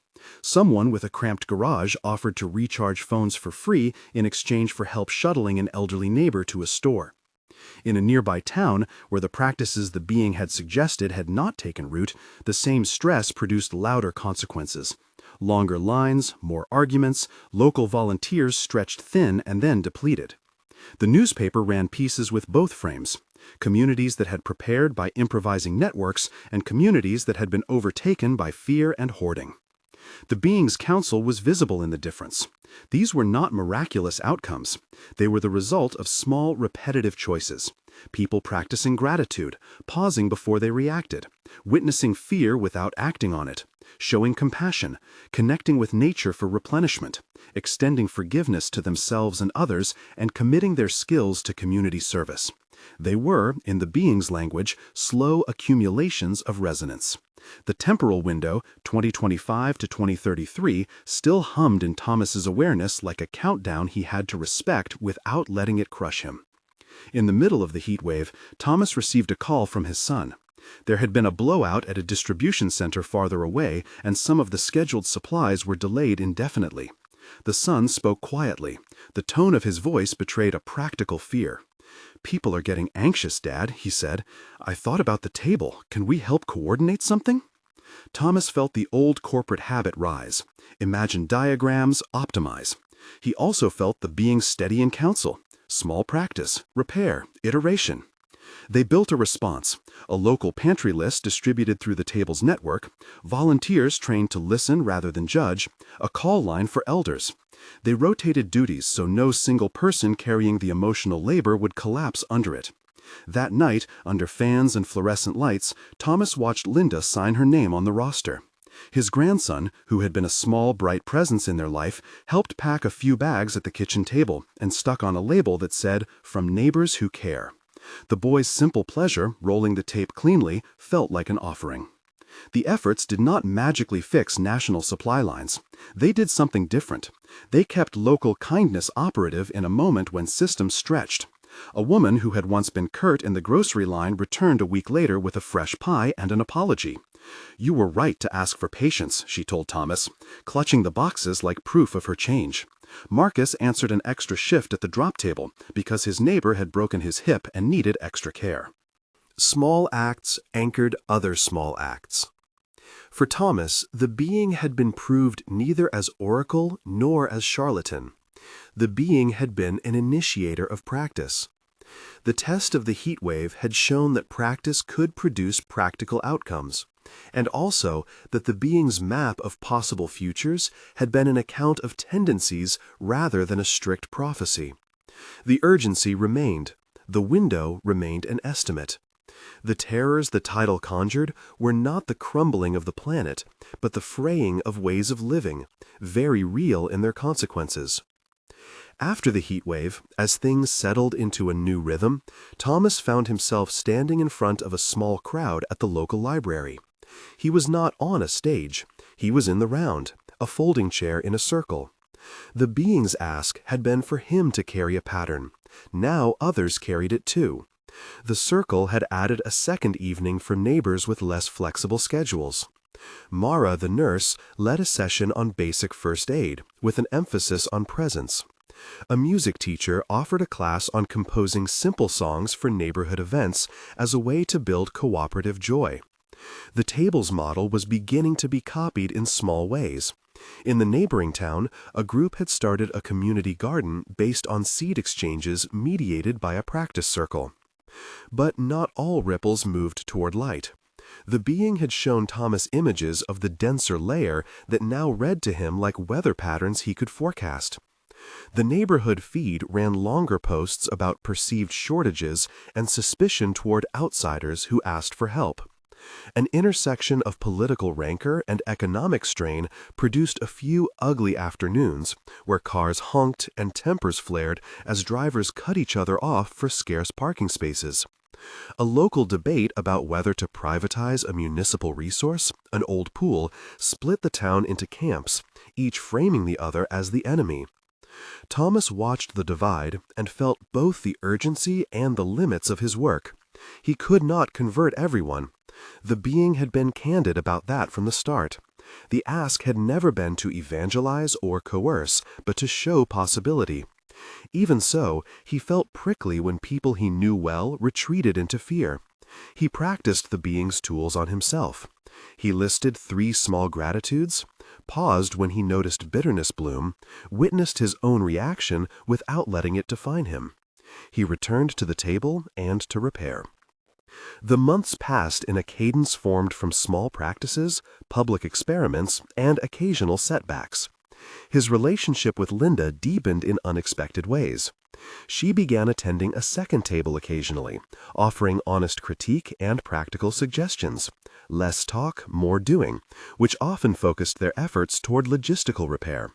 Someone with a cramped garage offered to recharge phones for free in exchange for help shuttling an elderly neighbor to a store. In a nearby town, where the practices the being had suggested had not taken root, the same stress produced louder consequences. Longer lines, more arguments, local volunteers stretched thin and then depleted. The newspaper ran pieces with both frames: communities that had prepared by improvising networks and communities that had been overtaken by fear and hoarding. The being's counsel was visible in the difference. These were not miraculous outcomes. They were the result of small, repetitive choices. People practicing gratitude, pausing before they reacted, witnessing fear without acting on it, showing compassion, connecting with nature for replenishment, extending forgiveness to themselves and others, and committing their skills to community service. They were, in the being's language, slow accumulations of resonance. The temporal window, 2025 to 2033, still hummed in Thomas's awareness like a countdown he had to respect without letting it crush him. In the middle of the heat wave, Thomas received a call from his son. There had been a blowout at a distribution center farther away, and some of the scheduled supplies were delayed indefinitely. The son spoke quietly. The tone of his voice betrayed a practical fear. "People are getting anxious, Dad," he said. "I thought about the table. Can we help coordinate something?" Thomas felt the old corporate habit rise. Imagine diagrams, optimize. He also felt the being's steady in counsel. Small practice, repair, iteration. They built a response: a local pantry list distributed through the table's network, volunteers trained to listen rather than judge, a call line for elders. They rotated duties so no single person carrying the emotional labor would collapse under it. That night, under fans and fluorescent lights, Thomas watched Linda sign her name on the roster. His grandson, who had been a small, bright presence in their life, helped pack a few bags at the kitchen table and stuck on a label that said, "From neighbors who care." The boy's simple pleasure, rolling the tape cleanly, felt like an offering. The efforts did not magically fix national supply lines. They did something different. They kept local kindness operative in a moment when systems stretched. A woman who had once been curt in the grocery line returned a week later with a fresh pie and an apology. "You were right to ask for patience," she told Thomas, clutching the boxes like proof of her change. Marcus answered an extra shift at the drop table because his neighbor had broken his hip and needed extra care. Small acts anchored other small acts. For Thomas, the being had been proved neither as oracle nor as charlatan. The being had been an initiator of practice. The test of the heat wave had shown that practice could produce practical outcomes, and also that the being's map of possible futures had been an account of tendencies rather than a strict prophecy. The urgency remained. The window remained an estimate. The terrors the title conjured were not the crumbling of the planet, but the fraying of ways of living, very real in their consequences. After the heat wave, as things settled into a new rhythm, Thomas found himself standing in front of a small crowd at the local library. He was not on a stage. He was in the round, a folding chair in a circle. The being's ask had been for him to carry a pattern. Now others carried it too. The circle had added a second evening for neighbors with less flexible schedules. Mara, the nurse, led a session on basic first aid, with an emphasis on presence. A music teacher offered a class on composing simple songs for neighborhood events as a way to build cooperative joy. The table's model was beginning to be copied in small ways. In the neighboring town, a group had started a community garden based on seed exchanges mediated by a practice circle. But not all ripples moved toward light. The being had shown Thomas images of the denser layer that now read to him like weather patterns he could forecast. The neighborhood feed ran longer posts about perceived shortages and suspicion toward outsiders who asked for help. An intersection of political rancor and economic strain produced a few ugly afternoons where cars honked and tempers flared as drivers cut each other off for scarce parking spaces. A local debate about whether to privatize a municipal resource, an old pool, split the town into camps, each framing the other as the enemy. Thomas watched the divide and felt both the urgency and the limits of his work. He could not convert everyone. The being had been candid about that from the start. The ask had never been to evangelize or coerce, but to show possibility. Even so, he felt prickly when people he knew well retreated into fear. He practiced the being's tools on himself. He listed 3 small gratitudes, paused when he noticed bitterness bloom, witnessed his own reaction without letting it define him. He returned to the table and to repair. The months passed in a cadence formed from small practices, public experiments, and occasional setbacks. His relationship with Linda deepened in unexpected ways. She began attending a second table occasionally, offering honest critique and practical suggestions. Less talk, more doing, which often focused their efforts toward logistical repair.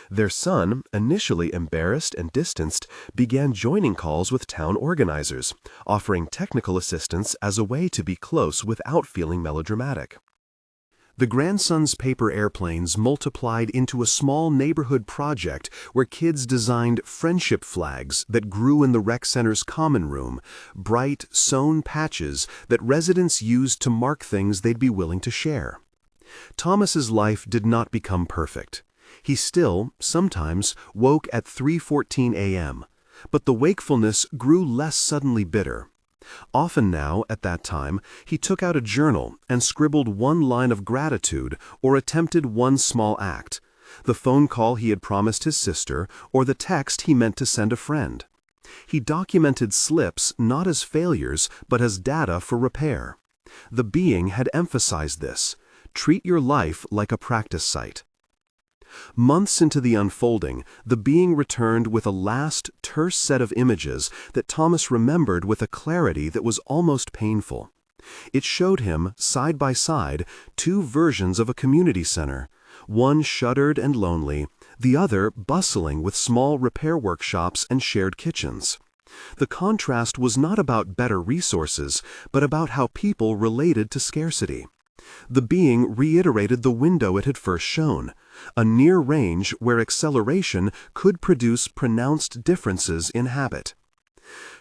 Their son, initially embarrassed and distanced, began joining calls with town organizers, offering technical assistance as a way to be close without feeling melodramatic. The grandson's paper airplanes multiplied into a small neighborhood project where kids designed friendship flags that grew in the rec center's common room, bright, sewn patches that residents used to mark things they'd be willing to share. Thomas's life did not become perfect. He still, sometimes, woke at 3:14 a.m., but the wakefulness grew less suddenly bitter. Often now, at that time, he took out a journal and scribbled 1 line of gratitude or attempted 1 small act, the phone call he had promised his sister or the text he meant to send a friend. He documented slips not as failures but as data for repair. The being had emphasized this: treat your life like a practice site. Months into the unfolding, the being returned with a last, terse set of images that Thomas remembered with a clarity that was almost painful. It showed him, side by side, 2 versions of a community center, one shuttered and lonely, the other bustling with small repair workshops and shared kitchens. The contrast was not about better resources, but about how people related to scarcity. The being reiterated the window it had first shown, a near range where acceleration could produce pronounced differences in habit.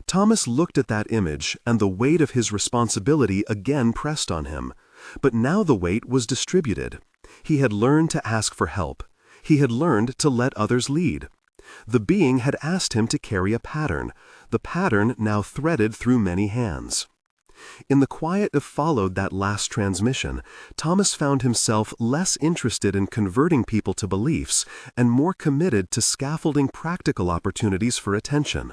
Thomas looked at that image, and the weight of his responsibility again pressed on him. But now the weight was distributed. He had learned to ask for help. He had learned to let others lead. The being had asked him to carry a pattern, the pattern now threaded through many hands. In the quiet that followed that last transmission, Thomas found himself less interested in converting people to beliefs and more committed to scaffolding practical opportunities for attention.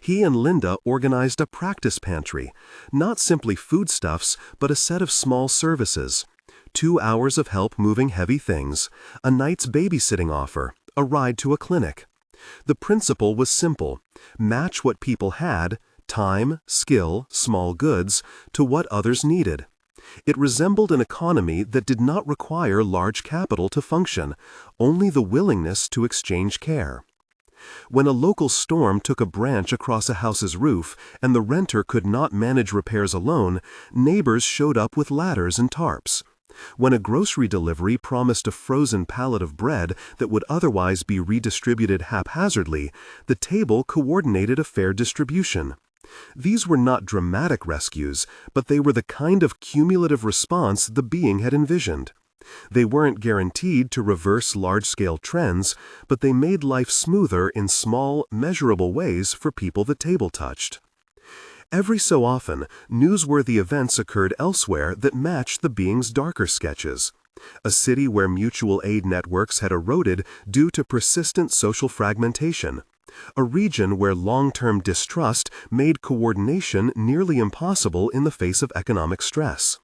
He and Linda organized a practice pantry, not simply foodstuffs, but a set of small services. 2 hours of help moving heavy things, a night's babysitting offer, a ride to a clinic. The principle was simple: match what people had, time, skill, small goods, to what others needed. It resembled an economy that did not require large capital to function, only the willingness to exchange care. When a local storm took a branch across a house's roof and the renter could not manage repairs alone, neighbors showed up with ladders and tarps. When a grocery delivery promised a frozen pallet of bread that would otherwise be redistributed haphazardly, the table coordinated a fair distribution. These were not dramatic rescues, but they were the kind of cumulative response the being had envisioned. They weren't guaranteed to reverse large-scale trends, but they made life smoother in small, measurable ways for people the table touched. Every so often, newsworthy events occurred elsewhere that matched the being's darker sketches. A city where mutual aid networks had eroded due to persistent social fragmentation. A region where long-term distrust made coordination nearly impossible in the face of economic stress.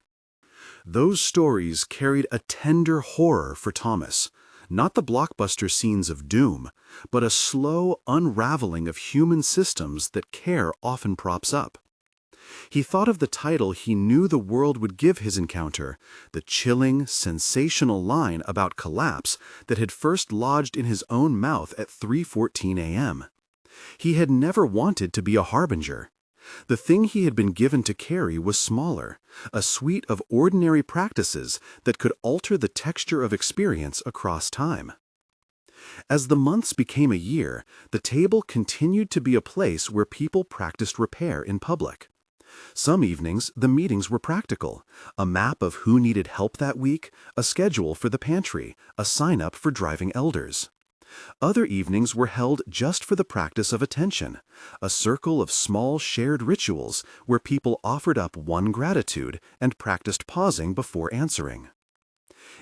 Those stories carried a tender horror for Thomas, not the blockbuster scenes of doom, but a slow unraveling of human systems that care often props up. He thought of the title he knew the world would give his encounter, the chilling, sensational line about collapse that had first lodged in his own mouth at 3:14 a.m. He had never wanted to be a harbinger. The thing he had been given to carry was smaller, a suite of ordinary practices that could alter the texture of experience across time. As the months became a year, the table continued to be a place where people practiced repair in public. Some evenings, the meetings were practical: a map of who needed help that week, a schedule for the pantry, a sign-up for driving elders. Other evenings were held just for the practice of attention, a circle of small shared rituals where people offered up one gratitude and practiced pausing before answering.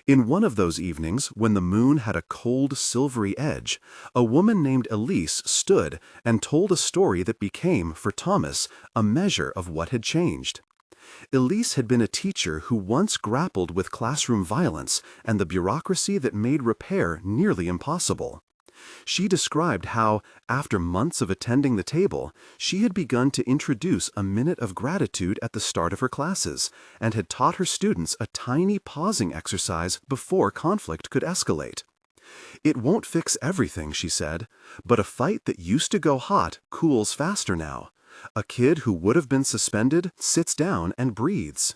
In one of those evenings, when the moon had a cold, silvery edge, a woman named Elise stood and told a story that became, for Thomas, a measure of what had changed. Elise had been a teacher who once grappled with classroom violence and the bureaucracy that made repair nearly impossible. She described how, after months of attending the table, she had begun to introduce a minute of gratitude at the start of her classes and had taught her students a tiny pausing exercise before conflict could escalate. "It won't fix everything," she said, "but a fight that used to go hot cools faster now. A kid who would have been suspended sits down and breathes."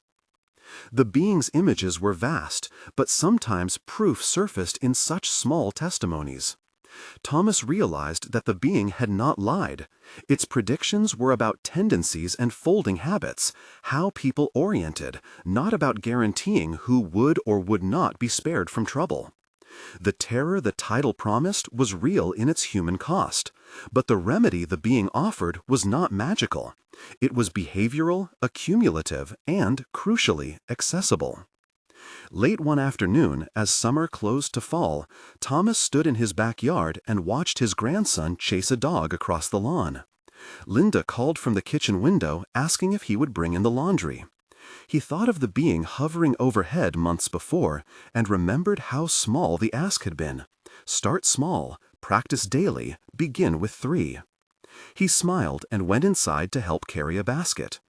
The being's images were vast, but sometimes proof surfaced in such small testimonies. Thomas realized that the being had not lied. Its predictions were about tendencies and folding habits, how people oriented, not about guaranteeing who would or would not be spared from trouble. The terror the title promised was real in its human cost, but the remedy the being offered was not magical. It was behavioral, accumulative, and, crucially, accessible. Late one afternoon, as summer closed to fall, Thomas stood in his backyard and watched his grandson chase a dog across the lawn. Linda called from the kitchen window, asking if he would bring in the laundry. He thought of the being hovering overhead months before and remembered how small the ask had been. Start small, practice daily, begin with 3. He smiled and went inside to help carry a basket.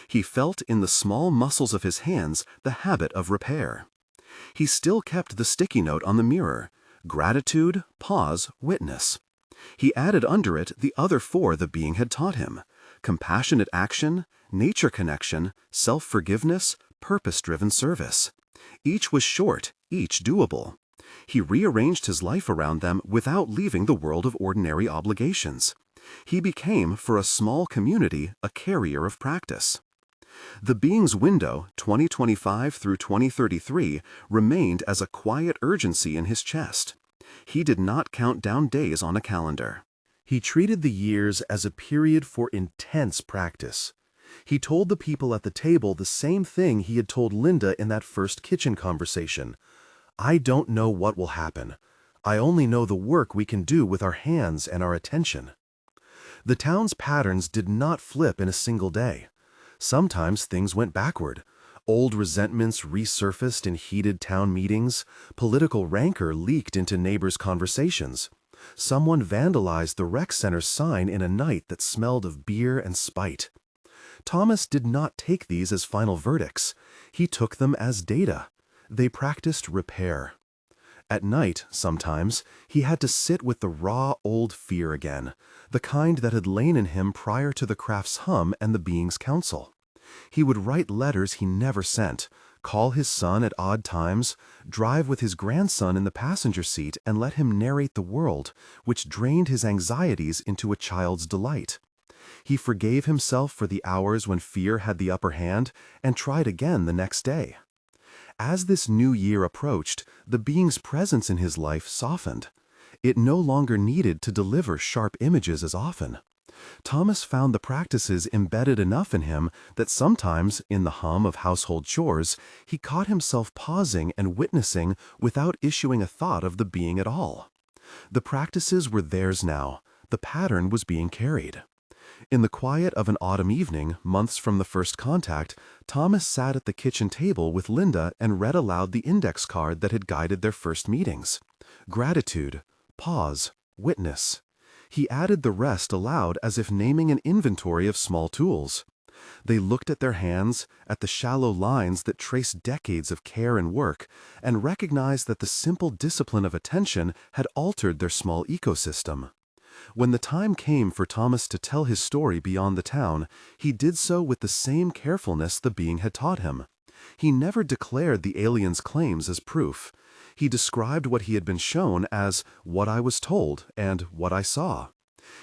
He felt in the small muscles of his hands the habit of repair. He still kept the sticky note on the mirror: gratitude, pause, witness. He added under it the other 4 the being had taught him: compassionate action, nature connection, self-forgiveness, purpose-driven service. Each was short, each doable. He rearranged his life around them without leaving the world of ordinary obligations. He became, for a small community, a carrier of practice. The being's window, 2025 through 2033, remained as a quiet urgency in his chest. He did not count down days on a calendar. He treated the years as a period for intense practice. He told the people at the table the same thing he had told Linda in that first kitchen conversation: "I don't know what will happen. I only know the work we can do with our hands and our attention." The town's patterns did not flip in a single day. Sometimes things went backward. Old resentments resurfaced in heated town meetings. Political rancor leaked into neighbors' conversations. Someone vandalized the rec center's sign in a night that smelled of beer and spite. Thomas did not take these as final verdicts. He took them as data. They practiced repair. At night, sometimes, he had to sit with the raw old fear again, the kind that had lain in him prior to the craft's hum and the being's counsel. He would write letters he never sent, call his son at odd times, drive with his grandson in the passenger seat and let him narrate the world, which drained his anxieties into a child's delight. He forgave himself for the hours when fear had the upper hand and tried again the next day. As this new year approached, the being's presence in his life softened. It no longer needed to deliver sharp images as often. Thomas found the practices embedded enough in him that sometimes, in the hum of household chores, he caught himself pausing and witnessing without issuing a thought of the being at all. The practices were theirs now. The pattern was being carried. In the quiet of an autumn evening, months from the first contact, Thomas sat at the kitchen table with Linda and read aloud the index card that had guided their first meetings. Gratitude, pause, witness. He added the rest aloud as if naming an inventory of small tools. They looked at their hands, at the shallow lines that traced decades of care and work, and recognized that the simple discipline of attention had altered their small ecosystem. When the time came for Thomas to tell his story beyond the town, he did so with the same carefulness the being had taught him. He never declared the alien's claims as proof. He described what he had been shown as what I was told and what I saw.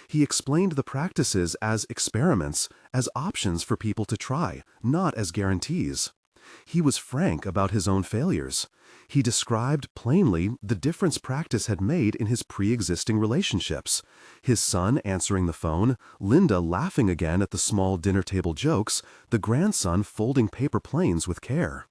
He explained the practices as experiments, as options for people to try, not as guarantees. He was frank about his own failures. He described plainly the difference practice had made in his pre-existing relationships. His son answering the phone, Linda laughing again at the small dinner table jokes, the grandson folding paper planes with care.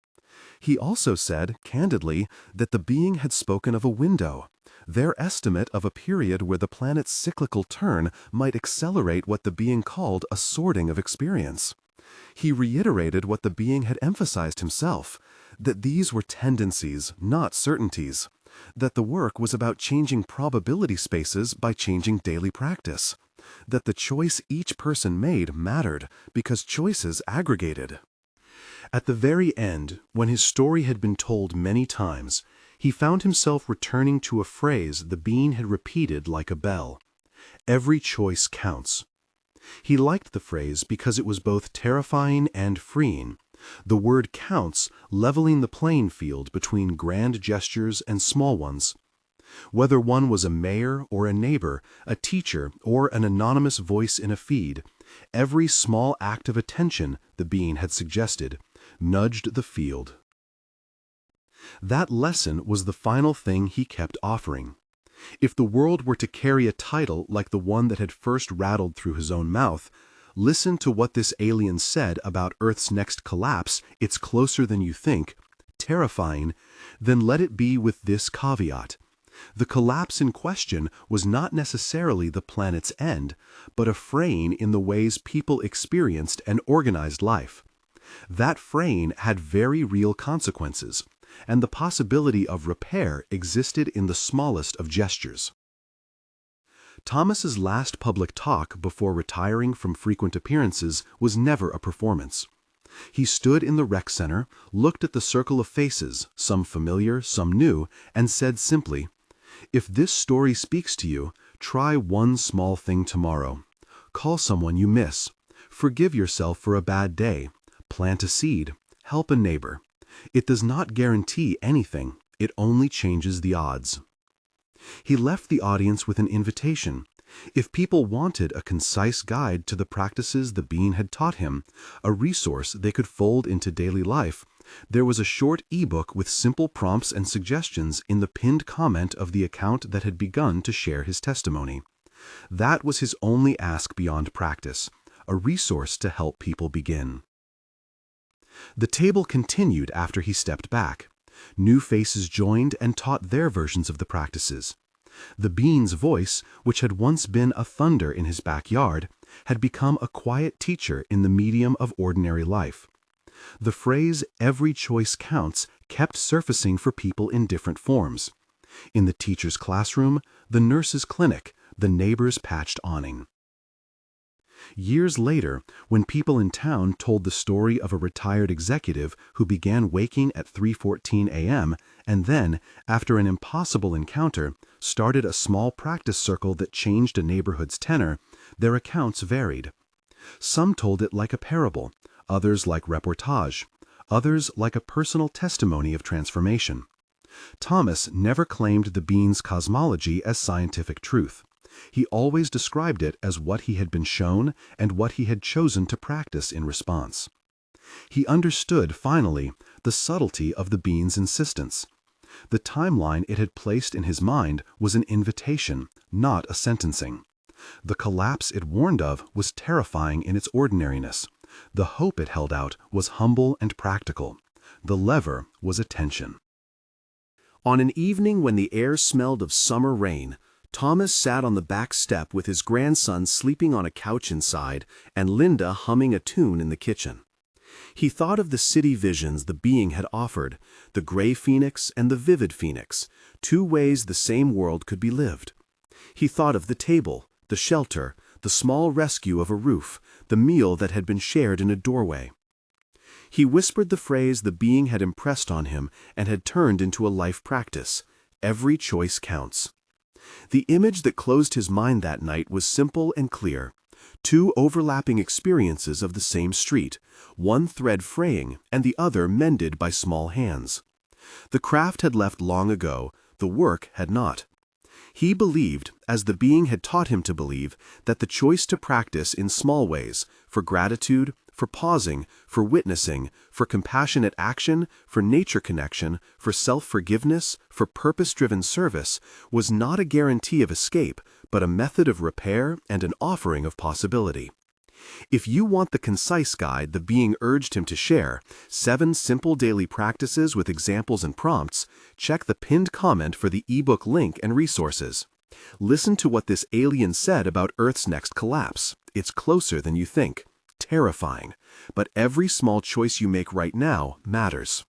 He also said, candidly, that the being had spoken of a window, their estimate of a period where the planet's cyclical turn might accelerate what the being called a sorting of experience. He reiterated what the being had emphasized himself, that these were tendencies, not certainties, that the work was about changing probability spaces by changing daily practice, that the choice each person made mattered because choices aggregated. At the very end, when his story had been told many times, he found himself returning to a phrase the being had repeated like a bell. Every choice counts. He liked the phrase because it was both terrifying and freeing. The word counts, leveling the playing field between grand gestures and small ones. Whether one was a mayor or a neighbor, a teacher or an anonymous voice in a feed, every small act of attention, the being had suggested, nudged the field. That lesson was the final thing he kept offering. If the world were to carry a title like the one that had first rattled through his own mouth, listen to what this alien said about Earth's next collapse, it's closer than you think, terrifying, then let it be with this caveat. The collapse in question was not necessarily the planet's end, but a fraying in the ways people experienced and organized life. That fraying had very real consequences, and the possibility of repair existed in the smallest of gestures. Thomas's last public talk before retiring from frequent appearances was never a performance. He stood in the rec center, looked at the circle of faces, some familiar, some new, and said simply, "If this story speaks to you, try one small thing tomorrow. Call someone you miss. Forgive yourself for a bad day. Plant a seed. Help a neighbor. It does not guarantee anything. It only changes the odds." He left the audience with an invitation. If people wanted a concise guide to the practices the being had taught him, a resource they could fold into daily life, there was a short e-book with simple prompts and suggestions in the pinned comment of the account that had begun to share his testimony. That was his only ask beyond practice, a resource to help people begin. The table continued after he stepped back. New faces joined and taught their versions of the practices. The being's voice, which had once been a thunder in his backyard, had become a quiet teacher in the medium of ordinary life. The phrase, "every choice counts," kept surfacing for people in different forms. In the teacher's classroom, the nurse's clinic, the neighbor's patched awning. Years later, when people in town told the story of a retired executive who began waking at 3:14 a.m. and then, after an impossible encounter, started a small practice circle that changed a neighborhood's tenor, their accounts varied. Some told it like a parable, others like reportage, others like a personal testimony of transformation. Thomas never claimed the being's cosmology as scientific truth. He always described it as what he had been shown and what he had chosen to practice in response. He understood, finally, the subtlety of the being's insistence. The timeline it had placed in his mind was an invitation, not a sentencing. The collapse it warned of was terrifying in its ordinariness. The hope it held out was humble and practical. The lever was attention. On an evening when the air smelled of summer rain, Thomas sat on the back step with his grandson sleeping on a couch inside and Linda humming a tune in the kitchen. He thought of the city visions the being had offered, the gray phoenix and the vivid phoenix, two ways the same world could be lived. He thought of the table, the shelter, the small rescue of a roof, the meal that had been shared in a doorway. He whispered the phrase the being had impressed on him and had turned into a life practice: every choice counts. The image that closed his mind that night was simple and clear. Two overlapping experiences of the same street, one thread fraying and the other mended by small hands. The craft had left long ago, the work had not. He believed, as the being had taught him to believe, that the choice to practice in small ways, for gratitude, for pausing, for witnessing, for compassionate action, for nature connection, for self-forgiveness, for purpose-driven service, was not a guarantee of escape, but a method of repair and an offering of possibility. If you want the concise guide the being urged him to share, 7 simple daily practices with examples and prompts, check the pinned comment for the ebook link and resources. Listen to what this alien said about Earth's next collapse. It's closer than you think. Terrifying. But every small choice you make right now matters.